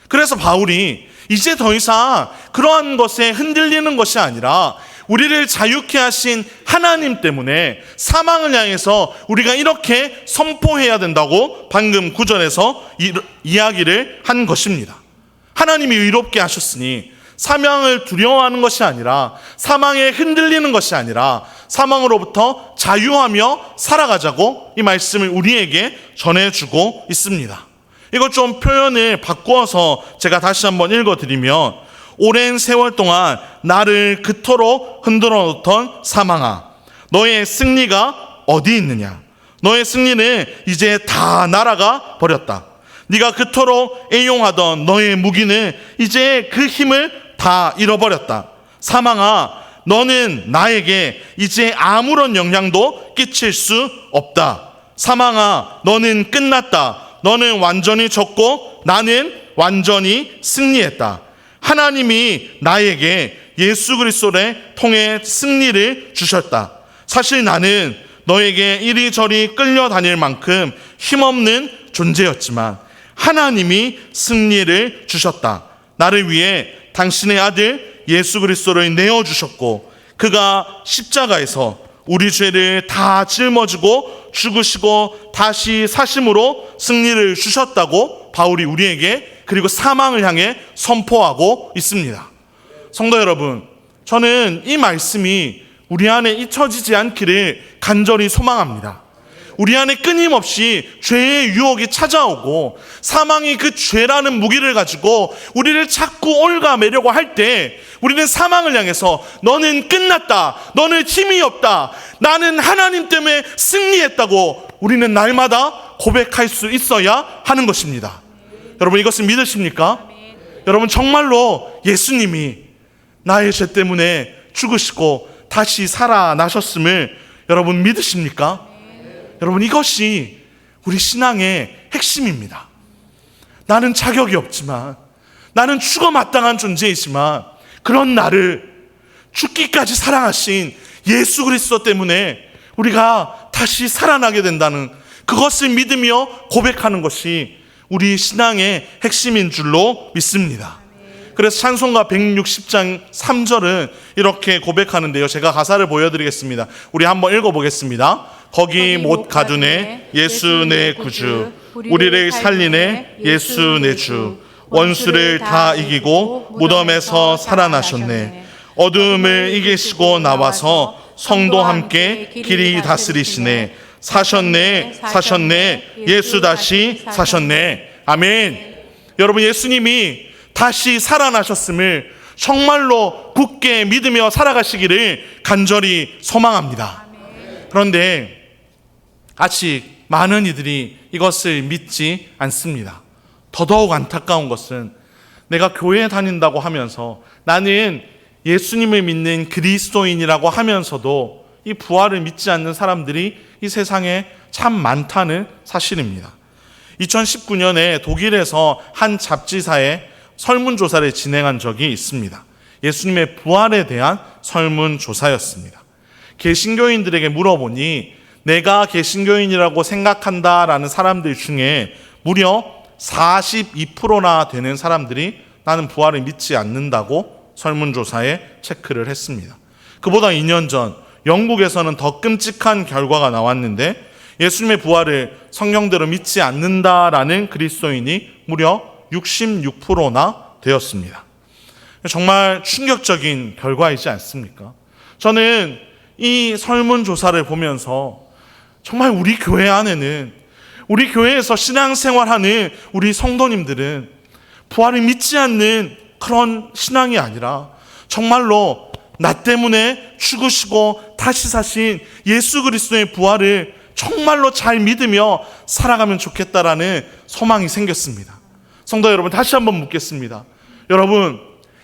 그래서 바울이 이제 더 이상 그러한 것에 흔들리는 것이 아니라 우리를 자유케 하신 하나님 때문에 사망을 향해서 우리가 이렇게 선포해야 된다고 방금 9절에서 이야기를 한 것입니다. 하나님이 의롭게 하셨으니 사망을 두려워하는 것이 아니라, 사망에 흔들리는 것이 아니라 사망으로부터 자유하며 살아가자고 이 말씀을 우리에게 전해주고 있습니다. 이것 좀 표현을 바꾸어서 제가 다시 한번 읽어드리면, 오랜 세월 동안 나를 그토록 흔들어 놓던 사망아, 너의 승리가 어디 있느냐? 너의 승리는 이제 다 날아가 버렸다. 네가 그토록 애용하던 너의 무기는 이제 그 힘을 다 잃어버렸다. 사망아, 너는 나에게 이제 아무런 영향도 끼칠 수 없다. 사망아, 너는 끝났다. 너는 완전히 졌고 나는 완전히 승리했다. 하나님이 나에게 예수 그리스도를 통해 승리를 주셨다. 사실 나는 너에게 이리저리 끌려다닐 만큼 힘없는 존재였지만 하나님이 승리를 주셨다. 나를 위해 당신의 아들 예수 그리스도를 내어주셨고, 그가 십자가에서 우리 죄를 다 짊어지고 죽으시고 다시 사심으로 승리를 주셨다고 바울이 우리에게, 그리고 사망을 향해 선포하고 있습니다. 성도 여러분, 저는 이 말씀이 우리 안에 잊혀지지 않기를 간절히 소망합니다. 우리 안에 끊임없이 죄의 유혹이 찾아오고 사망이 그 죄라는 무기를 가지고 우리를 자꾸 올가매려고 할 때, 우리는 사망을 향해서 너는 끝났다, 너는 힘이 없다, 나는 하나님 때문에 승리했다고 우리는 날마다 고백할 수 있어야 하는 것입니다. 여러분, 이것을 믿으십니까? 여러분, 정말로 예수님이 나의 죄 때문에 죽으시고 다시 살아나셨음을 여러분 믿으십니까? 여러분, 이것이 우리 신앙의 핵심입니다. 나는 자격이 없지만, 나는 죽어 마땅한 존재이지만, 그런 나를 죽기까지 사랑하신 예수 그리스도 때문에 우리가 다시 살아나게 된다는 그것을 믿으며 고백하는 것이 우리 신앙의 핵심인 줄로 믿습니다. 그래서 찬송가 160장 3절은 이렇게 고백하는데요. 제가 가사를 보여드리겠습니다. 우리 한번 읽어보겠습니다. 거기 못 가두네 예수 내 구주, 우리를 살리네 예수 내 주, 원수를 다 이기고 무덤에서 살아나셨네. 어둠을 이기시고 나와서 성도 함께 길이 다스리시네. 사셨네 사셨네 예수 다시 사셨네. 아멘. 여러분, 예수님이 다시 살아나셨음을 정말로 굳게 믿으며 살아가시기를 간절히 소망합니다. 그런데 아직 많은 이들이 이것을 믿지 않습니다. 더더욱 안타까운 것은 내가 교회에 다닌다고 하면서, 나는 예수님을 믿는 그리스도인이라고 하면서도 이 부활을 믿지 않는 사람들이 이 세상에 참 많다는 사실입니다. 2019년에 독일에서 한 잡지사에 설문조사를 진행한 적이 있습니다. 예수님의 부활에 대한 설문조사였습니다. 개신교인들에게 물어보니 내가 개신교인이라고 생각한다라는 사람들 중에 무려 42%나 되는 사람들이 나는 부활을 믿지 않는다고 설문조사에 체크를 했습니다. 그보다 2년 전 영국에서는 더 끔찍한 결과가 나왔는데 예수님의 부활을 성경대로 믿지 않는다라는 그리스도인이 무려 66%나 되었습니다. 정말 충격적인 결과이지 않습니까? 저는 이 설문조사를 보면서 정말 우리 교회 안에는, 우리 교회에서 신앙생활하는 우리 성도님들은 부활을 믿지 않는 그런 신앙이 아니라 정말로 나 때문에 죽으시고 다시 사신 예수 그리스도의 부활을 정말로 잘 믿으며 살아가면 좋겠다라는 소망이 생겼습니다. 성도 여러분, 다시 한번 묻겠습니다. 여러분,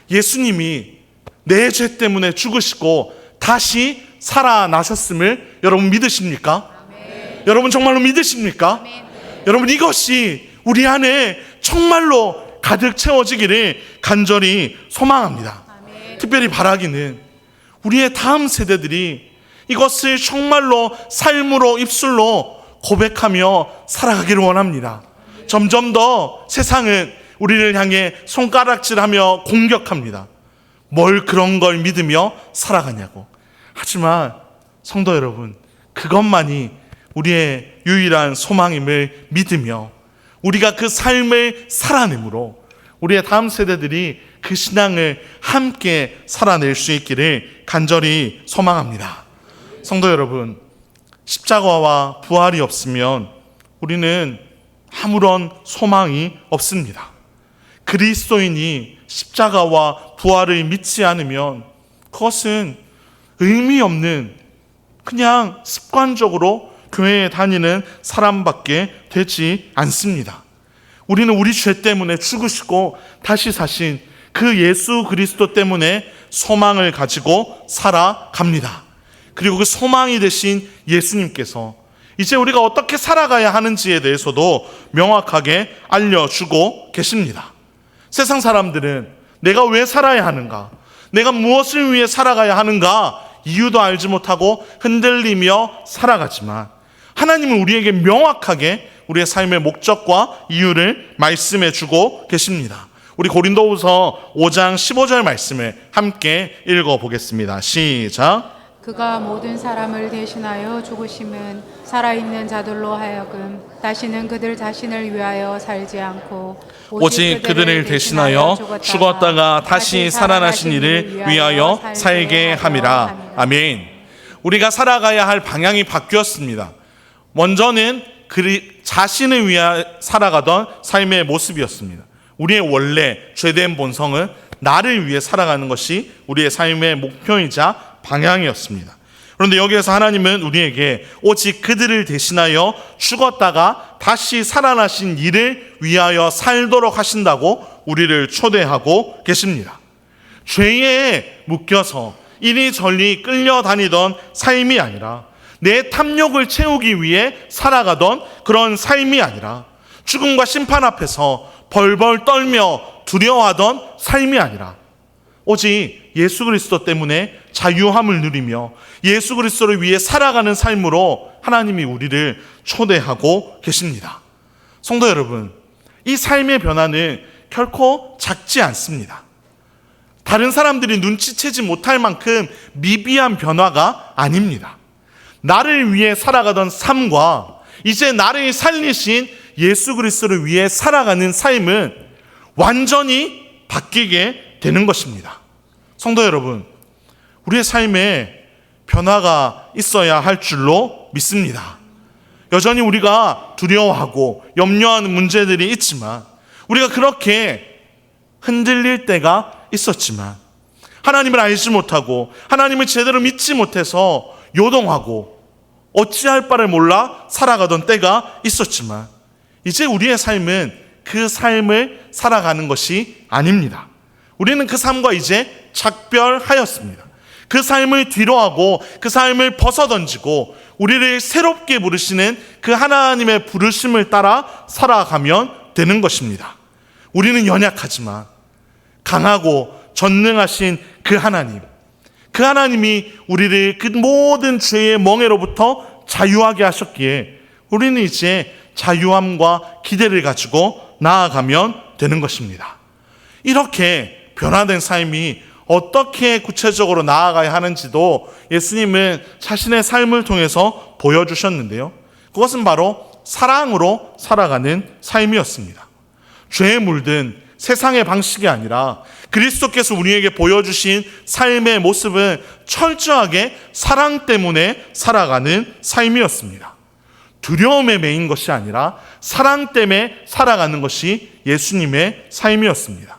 예수님이 내 죄 때문에 죽으시고 다시 살아나셨음을 여러분 믿으십니까? 아멘. 여러분 정말로 믿으십니까? 아멘. 여러분, 이것이 우리 안에 정말로 가득 채워지기를 간절히 소망합니다. 아멘. 특별히 바라기는 우리의 다음 세대들이 이것을 정말로 삶으로, 입술로 고백하며 살아가기를 원합니다. 점점 더 세상은 우리를 향해 손가락질하며 공격합니다. 뭘 그런 걸 믿으며 살아가냐고. 하지만 성도 여러분, 그것만이 우리의 유일한 소망임을 믿으며 우리가 그 삶을 살아내므로 우리의 다음 세대들이 그 신앙을 함께 살아낼 수 있기를 간절히 소망합니다. 성도 여러분, 십자가와 부활이 없으면 우리는 아무런 소망이 없습니다. 그리스도인이 십자가와 부활을 믿지 않으면 그것은 의미 없는, 그냥 습관적으로 교회에 다니는 사람밖에 되지 않습니다. 우리는 우리 죄 때문에 죽으시고 다시 사신 그 예수 그리스도 때문에 소망을 가지고 살아갑니다. 그리고 그 소망이 되신 예수님께서 이제 우리가 어떻게 살아가야 하는지에 대해서도 명확하게 알려주고 계십니다. 세상 사람들은 내가 왜 살아야 하는가, 내가 무엇을 위해 살아가야 하는가 이유도 알지 못하고 흔들리며 살아가지만 하나님은 우리에게 명확하게 우리의 삶의 목적과 이유를 말씀해 주고 계십니다. 우리 고린도후서 5장 15절 말씀을 함께 읽어보겠습니다. 시작. 그가 모든 사람을 대신하여 죽으심은 살아있는 자들로 하여금 다시는 그들 자신을 위하여 살지 않고 오직 그들을 대신하여 죽었다가 다시 살아나신 이를 위하여 살게 함이라. 아멘. 우리가 살아가야 할 방향이 바뀌었습니다. 먼저는 자신을 위하여 살아가던 삶의 모습이었습니다. 우리의 원래 죄된 본성은 나를 위해 살아가는 것이 우리의 삶의 목표이자 방향이었습니다. 그런데 여기에서 하나님은 우리에게 오직 그들을 대신하여 죽었다가 다시 살아나신 이를 위하여 살도록 하신다고 우리를 초대하고 계십니다. 죄에 묶여서 이리저리 끌려다니던 삶이 아니라, 내 탐욕을 채우기 위해 살아가던 그런 삶이 아니라, 죽음과 심판 앞에서 벌벌 떨며 두려워하던 삶이 아니라, 오직 예수 그리스도 때문에 자유함을 누리며 예수 그리스도를 위해 살아가는 삶으로 하나님이 우리를 초대하고 계십니다. 성도 여러분, 이 삶의 변화는 결코 작지 않습니다. 다른 사람들이 눈치채지 못할 만큼 미비한 변화가 아닙니다. 나를 위해 살아가던 삶과 이제 나를 살리신 예수 그리스도를 위해 살아가는 삶은 완전히 바뀌게 되는 것입니다. 성도 여러분, 우리의 삶에 변화가 있어야 할 줄로 믿습니다. 여전히 우리가 두려워하고 염려하는 문제들이 있지만, 우리가 그렇게 흔들릴 때가 있었지만, 하나님을 알지 못하고 하나님을 제대로 믿지 못해서 요동하고 어찌할 바를 몰라 살아가던 때가 있었지만, 이제 우리의 삶은 그 삶을 살아가는 것이 아닙니다. 우리는 그 삶과 이제 작별하였습니다. 그 삶을 뒤로하고 그 삶을 벗어던지고 우리를 새롭게 부르시는 그 하나님의 부르심을 따라 살아가면 되는 것입니다. 우리는 연약하지만 강하고 전능하신 그 하나님이 우리를 그 모든 죄의 멍에로부터 자유하게 하셨기에 우리는 이제 자유함과 기대를 가지고 나아가면 되는 것입니다. 이렇게 변화된 삶이 어떻게 구체적으로 나아가야 하는지도 예수님은 자신의 삶을 통해서 보여주셨는데요. 그것은 바로 사랑으로 살아가는 삶이었습니다. 죄에 물든 세상의 방식이 아니라 그리스도께서 우리에게 보여주신 삶의 모습은 철저하게 사랑 때문에 살아가는 삶이었습니다. 두려움에 매인 것이 아니라 사랑 때문에 살아가는 것이 예수님의 삶이었습니다.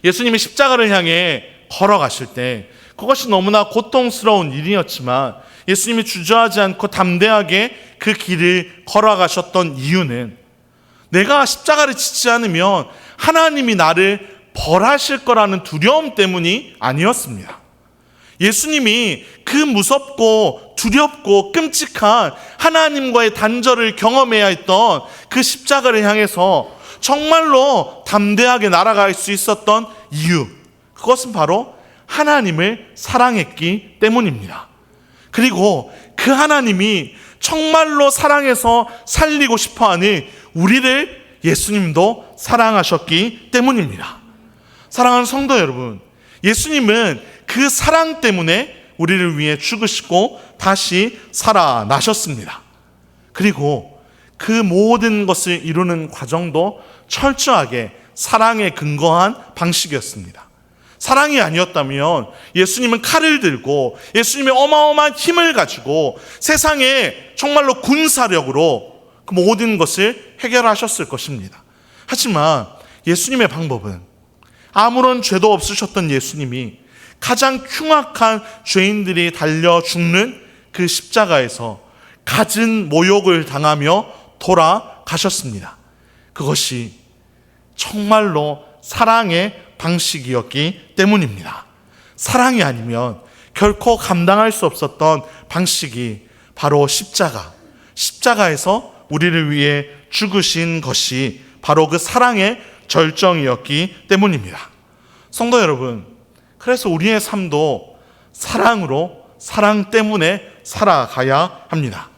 예수님이 십자가를 향해 걸어가실 때 그것이 너무나 고통스러운 일이었지만 예수님이 주저하지 않고 담대하게 그 길을 걸어가셨던 이유는 내가 십자가를 지지 않으면 하나님이 나를 벌하실 거라는 두려움 때문이 아니었습니다. 예수님이 그 무섭고 두렵고 끔찍한 하나님과의 단절을 경험해야 했던 그 십자가를 향해서 정말로 담대하게 날아갈 수 있었던 이유, 그것은 바로 하나님을 사랑했기 때문입니다. 그리고 그 하나님이 정말로 사랑해서 살리고 싶어하는 우리를 예수님도 사랑하셨기 때문입니다. 사랑하는 성도 여러분, 예수님은 그 사랑 때문에 우리를 위해 죽으시고 다시 살아나셨습니다. 그리고 그 모든 것을 이루는 과정도 철저하게 사랑에 근거한 방식이었습니다. 사랑이 아니었다면 예수님은 칼을 들고 예수님의 어마어마한 힘을 가지고 세상에 정말로 군사력으로 그 모든 것을 해결하셨을 것입니다. 하지만 예수님의 방법은 아무런 죄도 없으셨던 예수님이 가장 흉악한 죄인들이 달려 죽는 그 십자가에서 갖은 모욕을 당하며 돌아가셨습니다. 그것이 정말로 사랑의 방식이었기 때문입니다. 사랑이 아니면 결코 감당할 수 없었던 방식이 바로 십자가에서 우리를 위해 죽으신 것이 바로 그 사랑의 절정이었기 때문입니다. 성도 여러분, 그래서 우리의 삶도 사랑으로, 사랑 때문에 살아가야 합니다.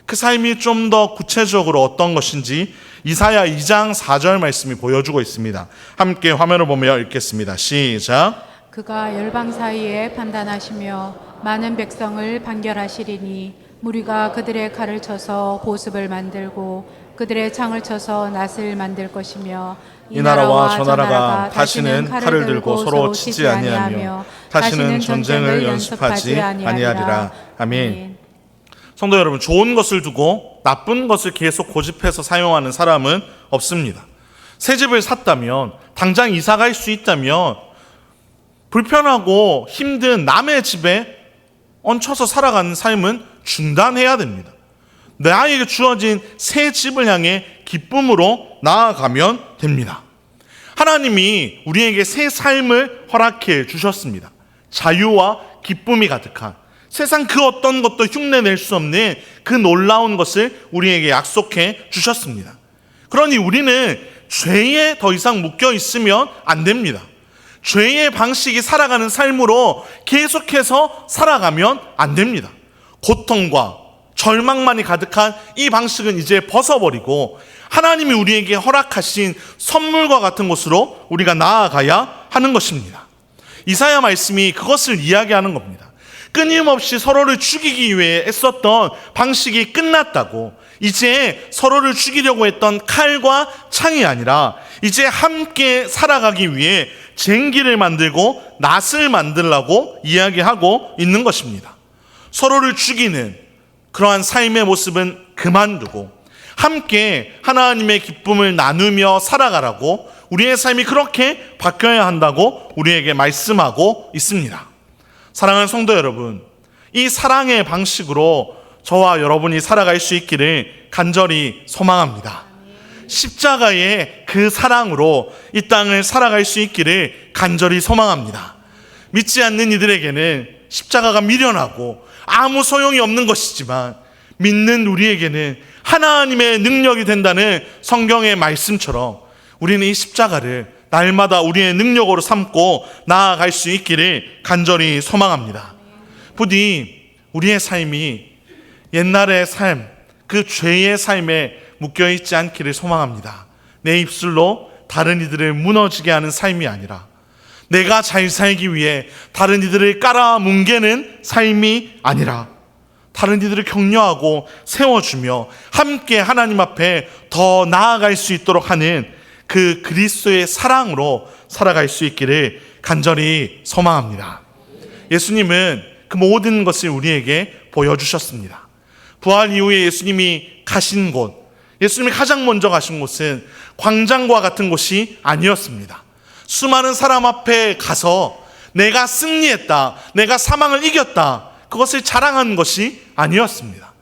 그 삶이 좀 더 구체적으로 어떤 것인지 이사야 2장 4절 말씀이 보여주고 있습니다. 함께 화면을 보며 읽겠습니다. 시작. 그가 열방 사이에 판단하시며 많은 백성을 판결하시리니 무리가 그들의 칼을 쳐서 보습을 만들고 그들의 창을 쳐서 낫을 만들 것이며 이 나라와 저 나라가 다시는 칼을 들고 서로 치지 아니하며 다시는 전쟁을 연습하지 아니하리라. 아멘. 성도 여러분, 좋은 것을 두고 나쁜 것을 계속 고집해서 사용하는 사람은 없습니다. 새 집을 샀다면, 당장 이사 갈 수 있다면 불편하고 힘든 남의 집에 얹혀서 살아가는 삶은 중단해야 됩니다. 나에게 주어진 새 집을 향해 기쁨으로 나아가면 됩니다. 하나님이 우리에게 새 삶을 허락해 주셨습니다. 자유와 기쁨이 가득한, 세상 그 어떤 것도 흉내낼 수 없는 그 놀라운 것을 우리에게 약속해 주셨습니다. 그러니 우리는 죄에 더 이상 묶여 있으면 안 됩니다. 죄의 방식이 살아가는 삶으로 계속해서 살아가면 안 됩니다. 고통과 절망만이 가득한 이 방식은 이제 벗어버리고 하나님이 우리에게 허락하신 선물과 같은 곳으로 우리가 나아가야 하는 것입니다. 이사야 말씀이 그것을 이야기하는 겁니다. 끊임없이 서로를 죽이기 위해 애썼던 방식이 끝났다고, 이제 서로를 죽이려고 했던 칼과 창이 아니라 이제 함께 살아가기 위해 쟁기를 만들고 낫을 만들라고 이야기하고 있는 것입니다. 서로를 죽이는 그러한 삶의 모습은 그만두고 함께 하나님의 기쁨을 나누며 살아가라고, 우리의 삶이 그렇게 바뀌어야 한다고 우리에게 말씀하고 있습니다. 사랑하는 성도 여러분, 이 사랑의 방식으로 저와 여러분이 살아갈 수 있기를 간절히 소망합니다. 십자가의 그 사랑으로 이 땅을 살아갈 수 있기를 간절히 소망합니다. 믿지 않는 이들에게는 십자가가 미련하고 아무 소용이 없는 것이지만, 믿는 우리에게는 하나님의 능력이 된다는 성경의 말씀처럼 우리는 이 십자가를 날마다 우리의 능력으로 삼고 나아갈 수 있기를 간절히 소망합니다. 부디 우리의 삶이 옛날의 삶, 그 죄의 삶에 묶여있지 않기를 소망합니다. 내 입술로 다른 이들을 무너지게 하는 삶이 아니라 내가 잘 살기 위해 다른 이들을 깔아뭉개는 삶이 아니라 다른 이들을 격려하고 세워주며 함께 하나님 앞에 더 나아갈 수 있도록 하는 그 그리스도의 사랑으로 살아갈 수 있기를 간절히 소망합니다. 예수님은 그 모든 것을 우리에게 보여주셨습니다. 부활 이후에 예수님이 가신 곳, 예수님이 가장 먼저 가신 곳은 광장과 같은 곳이 아니었습니다. 수많은 사람 앞에 가서 내가 승리했다, 내가 사망을 이겼다, 그것을 자랑하는 것이 아니었습니다.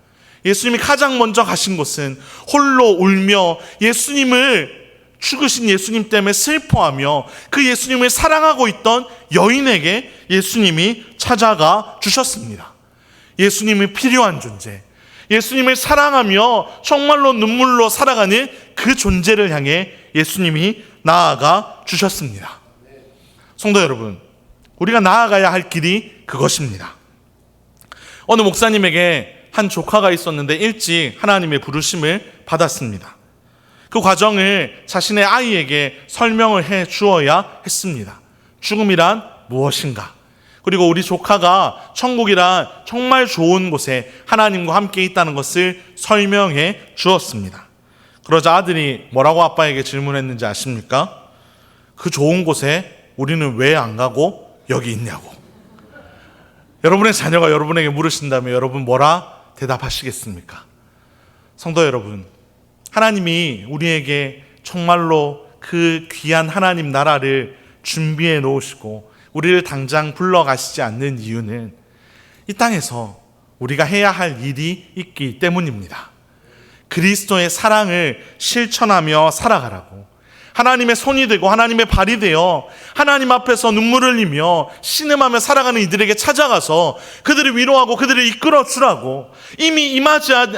예수님이 가장 먼저 가신 곳은 홀로 울며 죽으신 예수님 때문에 슬퍼하며 그 예수님을 사랑하고 있던 여인에게 예수님이 찾아가 주셨습니다. 예수님이 필요한 존재, 예수님을 사랑하며 정말로 눈물로 살아가는 그 존재를 향해 예수님이 나아가 주셨습니다. 성도 여러분, 우리가 나아가야 할 길이 그것입니다. 어느 목사님에게 한 조카가 있었는데 일찍 하나님의 부르심을 받았습니다. 그 과정을 자신의 아이에게 설명을 해 주어야 했습니다. 죽음이란 무엇인가? 그리고 우리 조카가 천국이란 정말 좋은 곳에 하나님과 함께 있다는 것을 설명해 주었습니다. 그러자 아들이 뭐라고 아빠에게 질문했는지 아십니까? 그 좋은 곳에 우리는 왜 안 가고 여기 있냐고. 여러분의 자녀가 여러분에게 물으신다면 여러분 뭐라 대답하시겠습니까? 성도 여러분, 하나님이 우리에게 정말로 그 귀한 하나님 나라를 준비해 놓으시고 우리를 당장 불러가시지 않는 이유는 이 땅에서 우리가 해야 할 일이 있기 때문입니다. 그리스도의 사랑을 실천하며 살아가라고, 하나님의 손이 되고 하나님의 발이 되어 하나님 앞에서 눈물을 흘리며 신음하며 살아가는 이들에게 찾아가서 그들을 위로하고 그들을 이끌어 주라고,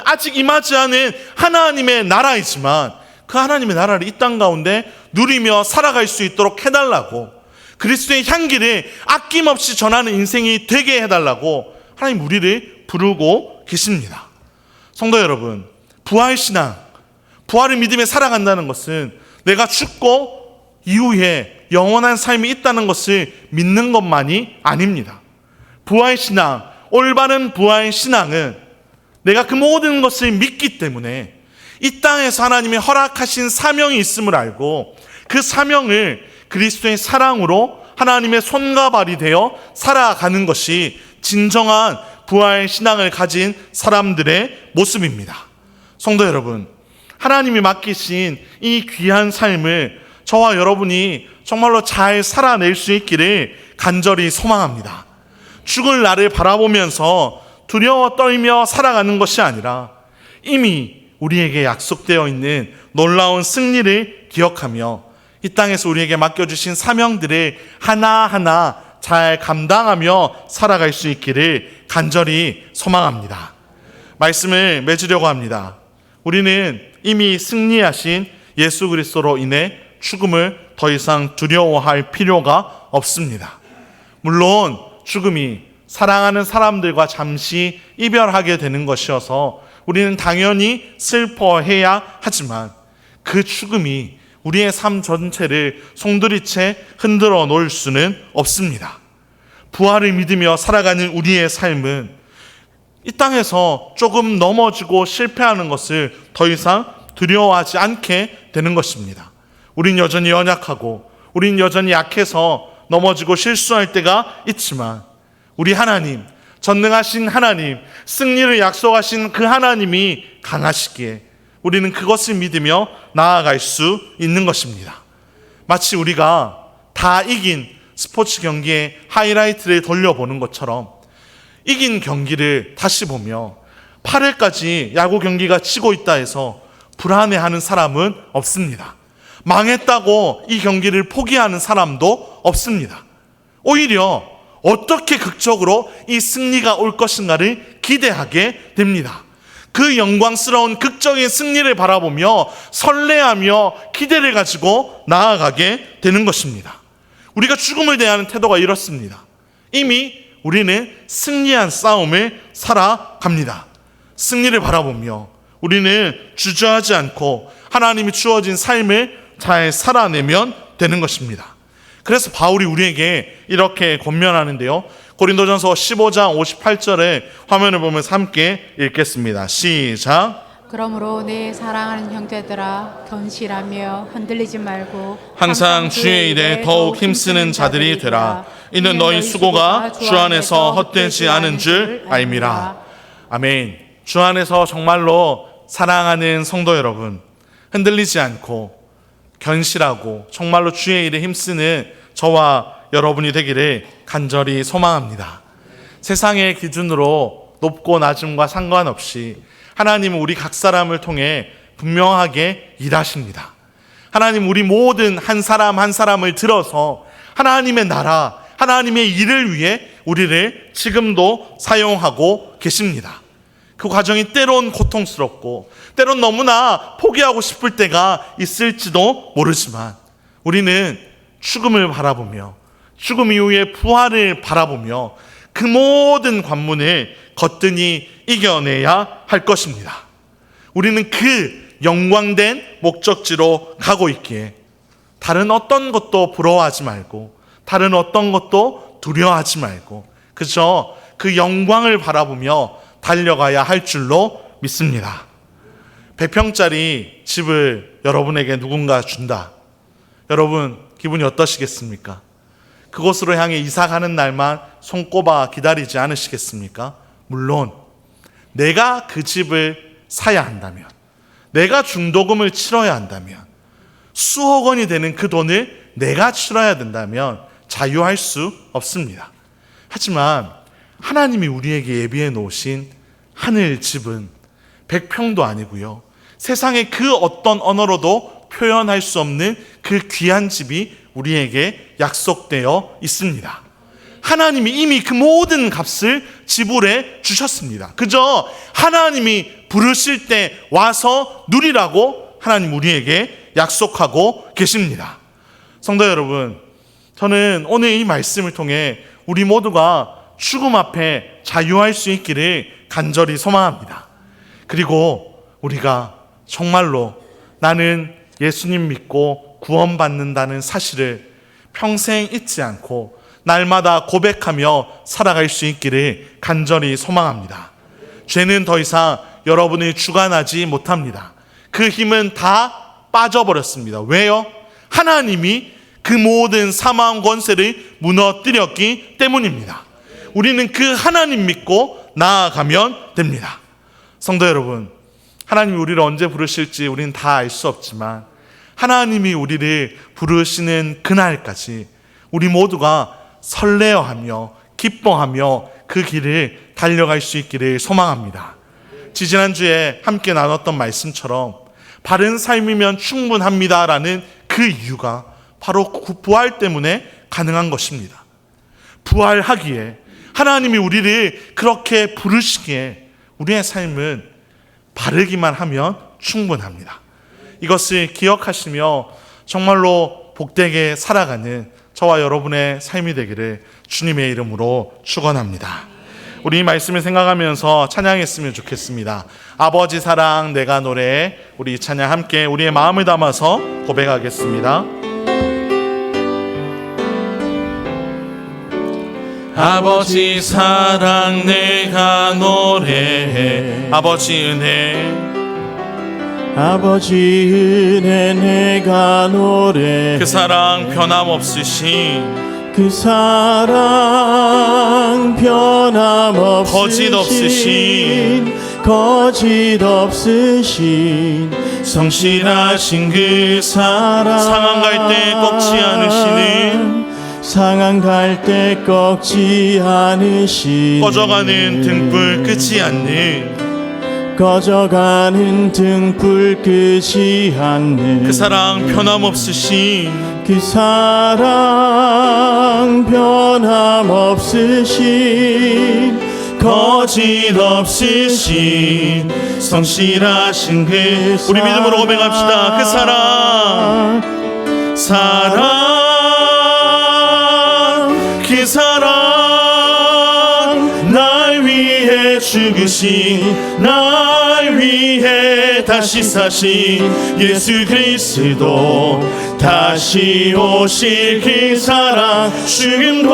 아직 임하지 않은 하나님의 나라이지만 그 하나님의 나라를 이 땅 가운데 누리며 살아갈 수 있도록 해달라고, 그리스도의 향기를 아낌없이 전하는 인생이 되게 해달라고 하나님 우리를 부르고 계십니다. 성도 여러분, 부활신앙, 부활을 믿음에 살아간다는 것은 내가 죽고 이후에 영원한 삶이 있다는 것을 믿는 것만이 아닙니다. 부활신앙, 올바른 부활신앙은 내가 그 모든 것을 믿기 때문에 이 땅에서 하나님이 허락하신 사명이 있음을 알고 그 사명을 그리스도의 사랑으로 하나님의 손과 발이 되어 살아가는 것이 진정한 부활신앙을 가진 사람들의 모습입니다. 성도 여러분, 하나님이 맡기신 이 귀한 삶을 저와 여러분이 정말로 잘 살아낼 수 있기를 간절히 소망합니다. 죽을 날을 바라보면서 두려워 떨며 살아가는 것이 아니라 이미 우리에게 약속되어 있는 놀라운 승리를 기억하며 이 땅에서 우리에게 맡겨주신 사명들을 하나하나 잘 감당하며 살아갈 수 있기를 간절히 소망합니다. 말씀을 맺으려고 합니다. 우리는 이미 승리하신 예수 그리스도로 인해 죽음을 더 이상 두려워할 필요가 없습니다. 물론 죽음이 사랑하는 사람들과 잠시 이별하게 되는 것이어서 우리는 당연히 슬퍼해야 하지만 그 죽음이 우리의 삶 전체를 송두리째 흔들어 놓을 수는 없습니다. 부활을 믿으며 살아가는 우리의 삶은 이 땅에서 조금 넘어지고 실패하는 것을 더 이상 두려워하지 않게 되는 것입니다. 우린 여전히 연약하고 우린 여전히 약해서 넘어지고 실수할 때가 있지만 우리 하나님, 전능하신 하나님, 승리를 약속하신 그 하나님이 강하시기에 우리는 그것을 믿으며 나아갈 수 있는 것입니다. 마치 우리가 다 이긴 스포츠 경기의 하이라이트를 돌려보는 것처럼 이긴 경기를 다시 보며 8회까지 야구 경기가 치고 있다 해서 불안해하는 사람은 없습니다. 망했다고 이 경기를 포기하는 사람도 없습니다. 오히려 어떻게 극적으로 이 승리가 올 것인가를 기대하게 됩니다. 그 영광스러운 극적인 승리를 바라보며 설레하며 기대를 가지고 나아가게 되는 것입니다. 우리가 죽음을 대하는 태도가 이렇습니다. 이미 우리는 승리한 싸움을 살아갑니다. 승리를 바라보며 우리는 주저하지 않고 하나님이 주어진 삶을 잘 살아내면 되는 것입니다. 그래서 바울이 우리에게 이렇게 권면하는데요. 고린도전서 15장 58절에 화면을 보면서 함께 읽겠습니다. 시작. 그러므로 내 사랑하는 형제들아 견실하며 흔들리지 말고 항상 주의 일에 더욱 힘쓰는 자들이 되라. 이는 너희 수고가 주 안에서 헛되지 않은 줄 알미라. 아멘. 주 안에서 정말로 사랑하는 성도 여러분, 흔들리지 않고 견실하고 정말로 주의 일에 힘쓰는 저와 여러분이 되기를 간절히 소망합니다. 세상의 기준으로 높고 낮음과 상관없이 하나님은 우리 각 사람을 통해 분명하게 일하십니다. 하나님 우리 모든 한 사람 한 사람을 들어서 하나님의 나라, 하나님의 일을 위해 우리를 지금도 사용하고 계십니다. 그 과정이 때론 고통스럽고 때론 너무나 포기하고 싶을 때가 있을지도 모르지만 우리는 죽음을 바라보며 죽음 이후의 부활을 바라보며 그 모든 관문을 거뜬히 이겨내야 할 것입니다. 우리는 그 영광된 목적지로 가고 있기에 다른 어떤 것도 부러워하지 말고 다른 어떤 것도 두려워하지 말고 그저 그 영광을 바라보며 달려가야 할 줄로 믿습니다. 100평짜리 집을 여러분에게 누군가 준다. 여러분 기분이 어떠시겠습니까? 그곳으로 향해 이사 가는 날만 손꼽아 기다리지 않으시겠습니까? 물론 내가 그 집을 사야 한다면, 내가 중도금을 치러야 한다면, 수억 원이 되는 그 돈을 내가 치러야 된다면 자유할 수 없습니다. 하지만 하나님이 우리에게 예비해 놓으신 하늘 집은 100평도 아니고요, 세상의 그 어떤 언어로도 표현할 수 없는 그 귀한 집이 우리에게 약속되어 있습니다. 하나님이 이미 그 모든 값을 지불해 주셨습니다. 그저 하나님이 부르실 때 와서 누리라고 하나님 우리에게 약속하고 계십니다. 성도 여러분, 저는 오늘 이 말씀을 통해 우리 모두가 죽음 앞에 자유할 수 있기를 간절히 소망합니다. 그리고 우리가 정말로 나는 예수님 믿고 구원받는다는 사실을 평생 잊지 않고 날마다 고백하며 살아갈 수 있기를 간절히 소망합니다. 죄는 더 이상 여러분을 주관하지 못합니다. 그 힘은 다 빠져버렸습니다. 왜요? 하나님이 그 모든 사망 권세를 무너뜨렸기 때문입니다. 우리는 그 하나님 믿고 나아가면 됩니다. 성도 여러분, 하나님이 우리를 언제 부르실지 우리는 다 알 수 없지만 하나님이 우리를 부르시는 그날까지 우리 모두가 설레어하며 기뻐하며 그 길을 달려갈 수 있기를 소망합니다. 지지난주에 함께 나눴던 말씀처럼 바른 삶이면 충분합니다라는 그 이유가 바로 부활 때문에 가능한 것입니다. 부활하기에 하나님이 우리를 그렇게 부르시기에 우리의 삶은 바르기만 하면 충분합니다. 이것을 기억하시며 정말로 복되게 살아가는 저와 여러분의 삶이 되기를 주님의 이름으로 축원합니다. 우리 이 말씀을 생각하면서 찬양했으면 좋겠습니다. 아버지 사랑 내가 노래해. 우리 이 찬양 함께 우리의 마음을 담아서 고백하겠습니다. 아버지 사랑 내가 노래해. 아버지 은혜, 아버지 은혜 내가 노래해. 그 사랑 변함없으신, 그 사랑 변함없으신, 거짓 없으신 성실하신 그 사랑, 상한 갈 때 꺾지 않으시는, 상한 갈 때 꺾지 않으시는, 꺼져가는 등불 끄지 않는 꺼져가는 등불 끄지 않는 그 사랑 변함없으신, 그 사랑 변함없으신, 거짓 없으신 성실하신 그 우리 믿음으로 고백합시다. 그 사랑 그 사랑 날 위해 죽으신, 날 위해 위에 다시 사신 예수 그리스도, 다시 오실 그 사랑, 죽음도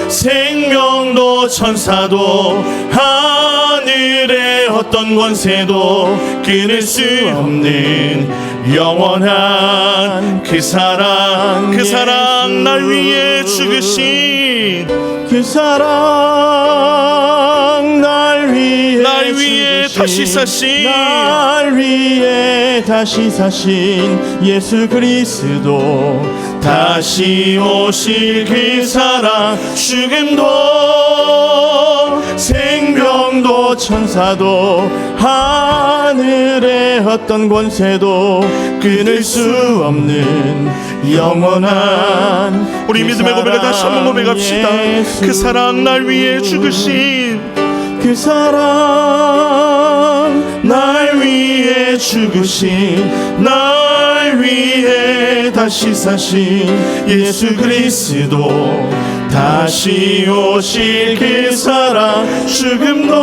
생명도 천사도 하늘의 어떤 권세도 끊을 수 없는 영원한 그 사랑, 그 사랑, 날 위해 죽으신 그 사랑, 날 위해 다시 사신, 날 위해 다시 사신 예수 그리스도, 다시 오실 그 사랑, 죽음도 생명도 천사도 하늘의 어떤 권세도 끊을 수 없는 영원한 우리 믿음의 고백을 다시 한번 고백합시다. 그 사랑, 날 위해 죽으신 그 사랑, 날 위해 죽으신, 날 위해 다시 사신 예수 그리스도, 다시 오실 그 사랑, 죽음도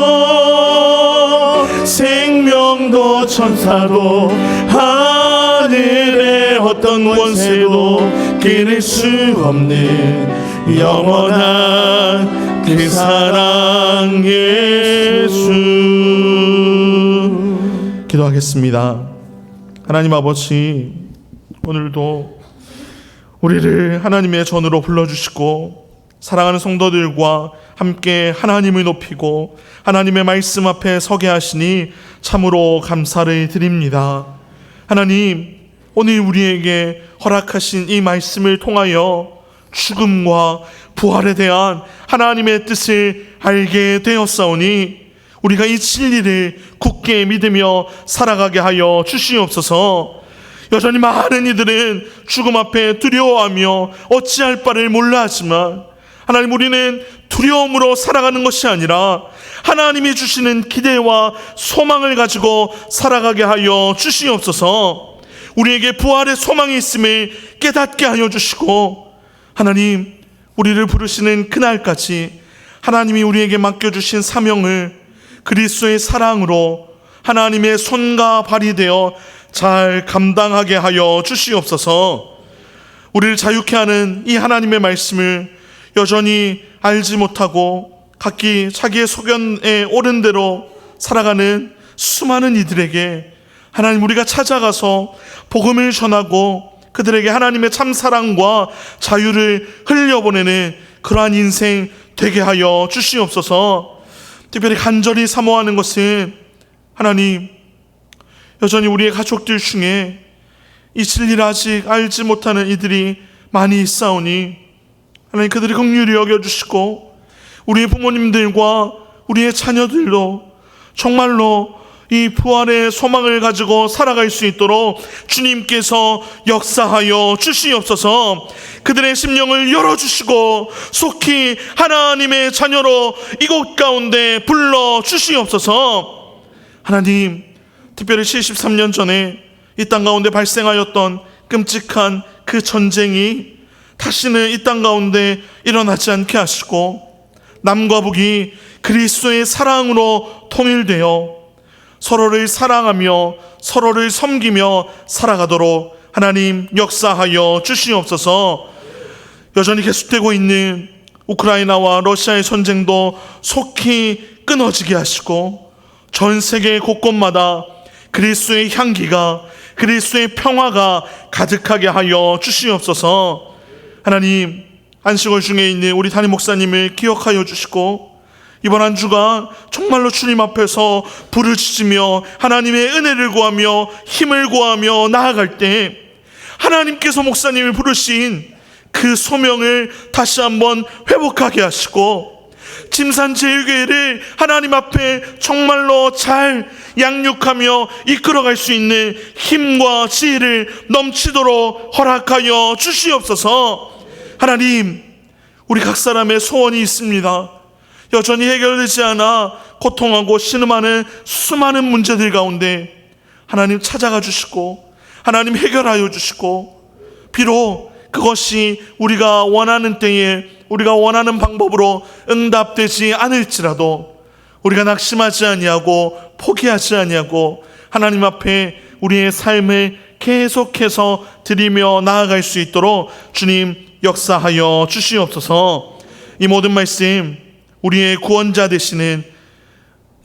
생명도 천사도 하늘의 어떤 권세도 끊을 수 없는 영원한 그 사랑 예수. 기도하겠습니다. 하나님 아버지, 오늘도 우리를 하나님의 전으로 불러주시고 사랑하는 성도들과 함께 하나님을 높이고 하나님의 말씀 앞에 서게 하시니 참으로 감사를 드립니다. 하나님, 오늘 우리에게 허락하신 이 말씀을 통하여 죽음과 부활에 대한 하나님의 뜻을 알게 되었사오니 우리가 이 진리를 굳게 믿으며 살아가게 하여 주시옵소서. 여전히 많은 이들은 죽음 앞에 두려워하며 어찌할 바를 몰라 하지만 하나님, 우리는 두려움으로 살아가는 것이 아니라 하나님이 주시는 기대와 소망을 가지고 살아가게 하여 주시옵소서. 우리에게 부활의 소망이 있음을 깨닫게 하여 주시고, 하나님, 우리를 부르시는 그날까지 하나님이 우리에게 맡겨주신 사명을 그리스도의 사랑으로 하나님의 손과 발이 되어 잘 감당하게 하여 주시옵소서. 우리를 자유케 하는 이 하나님의 말씀을 여전히 알지 못하고 각기 자기의 소견에 옳은 대로 살아가는 수많은 이들에게 하나님, 우리가 찾아가서 복음을 전하고 그들에게 하나님의 참사랑과 자유를 흘려보내는 그러한 인생 되게 하여 주시옵소서. 특별히 간절히 사모하는 것은 하나님, 여전히 우리의 가족들 중에 이 진리를 아직 알지 못하는 이들이 많이 있사오니 하나님, 그들이 긍휼히 여겨주시고 우리의 부모님들과 우리의 자녀들도 정말로 이 부활의 소망을 가지고 살아갈 수 있도록 주님께서 역사하여 주시옵소서. 그들의 심령을 열어주시고 속히 하나님의 자녀로 이곳 가운데 불러 주시옵소서. 하나님, 특별히 73년 전에 이 땅 가운데 발생하였던 끔찍한 그 전쟁이 다시는 이 땅 가운데 일어나지 않게 하시고 남과 북이 그리스도의 사랑으로 통일되어 서로를 사랑하며 서로를 섬기며 살아가도록 하나님 역사하여 주시옵소서. 여전히 계속되고 있는 우크라이나와 러시아의 전쟁도 속히 끊어지게 하시고 전 세계 곳곳마다 그리스도의 향기가, 그리스도의 평화가 가득하게 하여 주시옵소서. 하나님, 안식월 중에 있는 우리 담임 목사님을 기억하여 주시고 이번 한 주가 정말로 주님 앞에서 부르짖으며 하나님의 은혜를 구하며 힘을 구하며 나아갈 때 하나님께서 목사님을 부르신 그 소명을 다시 한번 회복하게 하시고 침산제일교회를 하나님 앞에 정말로 잘 양육하며 이끌어갈 수 있는 힘과 지혜를 넘치도록 허락하여 주시옵소서. 하나님, 우리 각 사람의 소원이 있습니다. 여전히 해결되지 않아 고통하고 신음하는 수많은 문제들 가운데 하나님 찾아가 주시고 하나님 해결하여 주시고, 비록 그것이 우리가 원하는 때에 우리가 원하는 방법으로 응답되지 않을지라도 우리가 낙심하지 아니하고 포기하지 아니하고 하나님 앞에 우리의 삶을 계속해서 드리며 나아갈 수 있도록 주님 역사하여 주시옵소서. 이 모든 말씀 우리의 구원자 되시는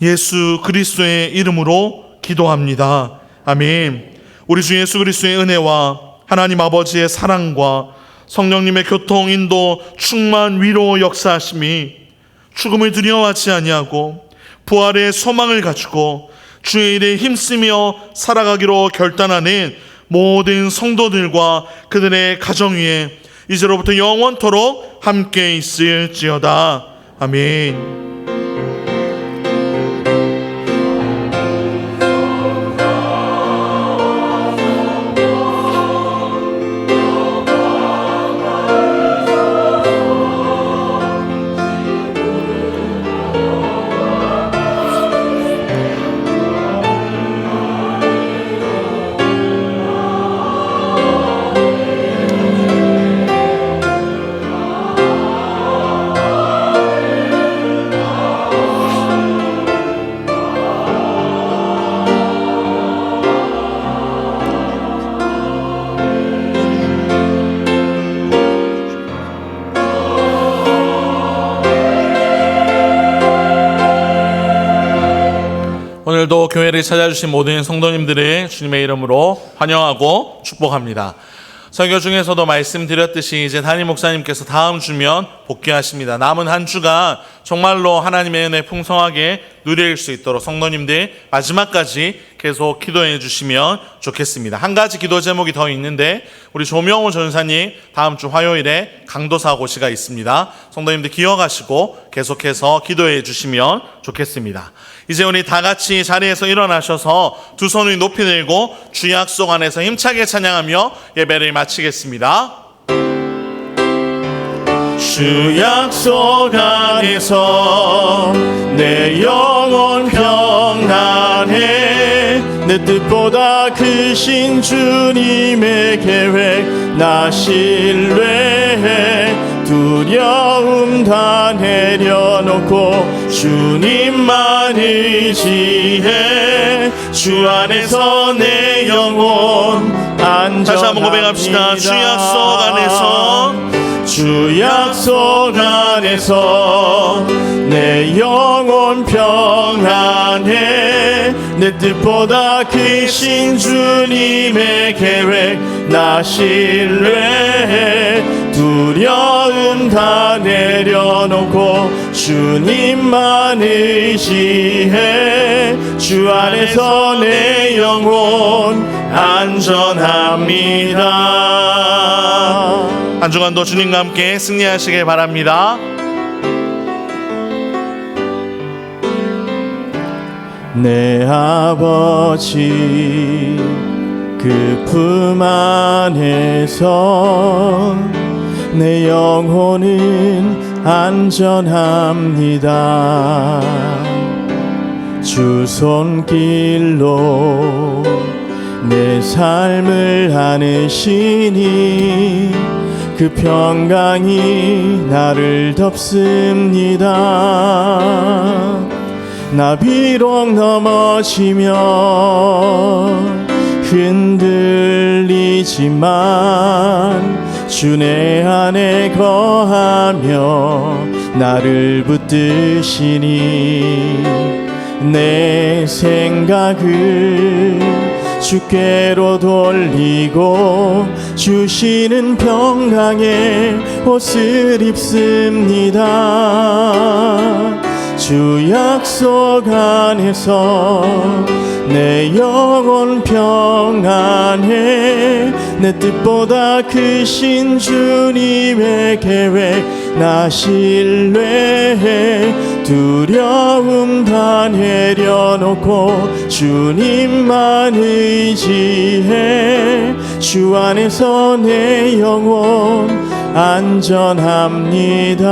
예수 그리스도의 이름으로 기도합니다. 아멘. 우리 주 예수 그리스도의 은혜와 하나님 아버지의 사랑과 성령님의 교통, 인도, 충만, 위로 역사하심이 죽음을 두려워하지 아니하고 부활의 소망을 가지고 주의 일에 힘쓰며 살아가기로 결단하는 모든 성도들과 그들의 가정 위에 이제로부터 영원토록 함께 있을지어다. 아멘. 오늘도 교회를 찾아주신 모든 성도님들을 주님의 이름으로 환영하고 축복합니다. 설교 중에서도 말씀드렸듯이 이제 담임 목사님께서 다음 주면 복귀하십니다. 남은 한 주가 정말로 하나님의 은혜 풍성하게 누릴 수 있도록 성도님들 마지막까지 계속 기도해 주시면 좋겠습니다. 한 가지 기도 제목이 더 있는데 우리 조명호 전사님 다음 주 화요일에 강도사 고시가 있습니다. 성도님들 기억하시고 계속해서 기도해 주시면 좋겠습니다. 이제 우리 다 같이 자리에서 일어나셔서 두 손을 높이 들고 주 약속 안에서 힘차게 찬양하며 예배를 마치겠습니다. 주 약속 안에서 내 영혼 평안해. 내 뜻보다 크신 주님의 계획 나 신뢰해. 두려움 다 내려놓고 주님만 의지해. 주 안에서 내 영혼 안전합니다. 다시 한번 고백합시다. 주 약속 안에서 주 약속 안에서 내 영혼 평안해. 내 뜻보다 크신 주님의 계획 나 신뢰해. 두려움 다 내려놓고 주님만 의지해. 주 안에서 내 영혼 안전합니다. 한 주간도 주님과 함께 승리하시길 바랍니다. 내 아버지 그 품 안에서 내 영혼은 안전합니다. 주 손길로 내 삶을 안으시니 그 평강이 나를 덮습니다. 나 비록 넘어지면 흔들리지만 주 내 안에 거하며 나를 붙드시니 내 생각을 주께로 돌리고 주시는 평강의 옷을 입습니다. 주 약속 안에서 내 영혼 평안해. 내 뜻보다 크신 주님의 계획 나 신뢰해. 두려움 다 내려놓고 주님만 의지해. 주 안에서 내 영혼 안전합니다.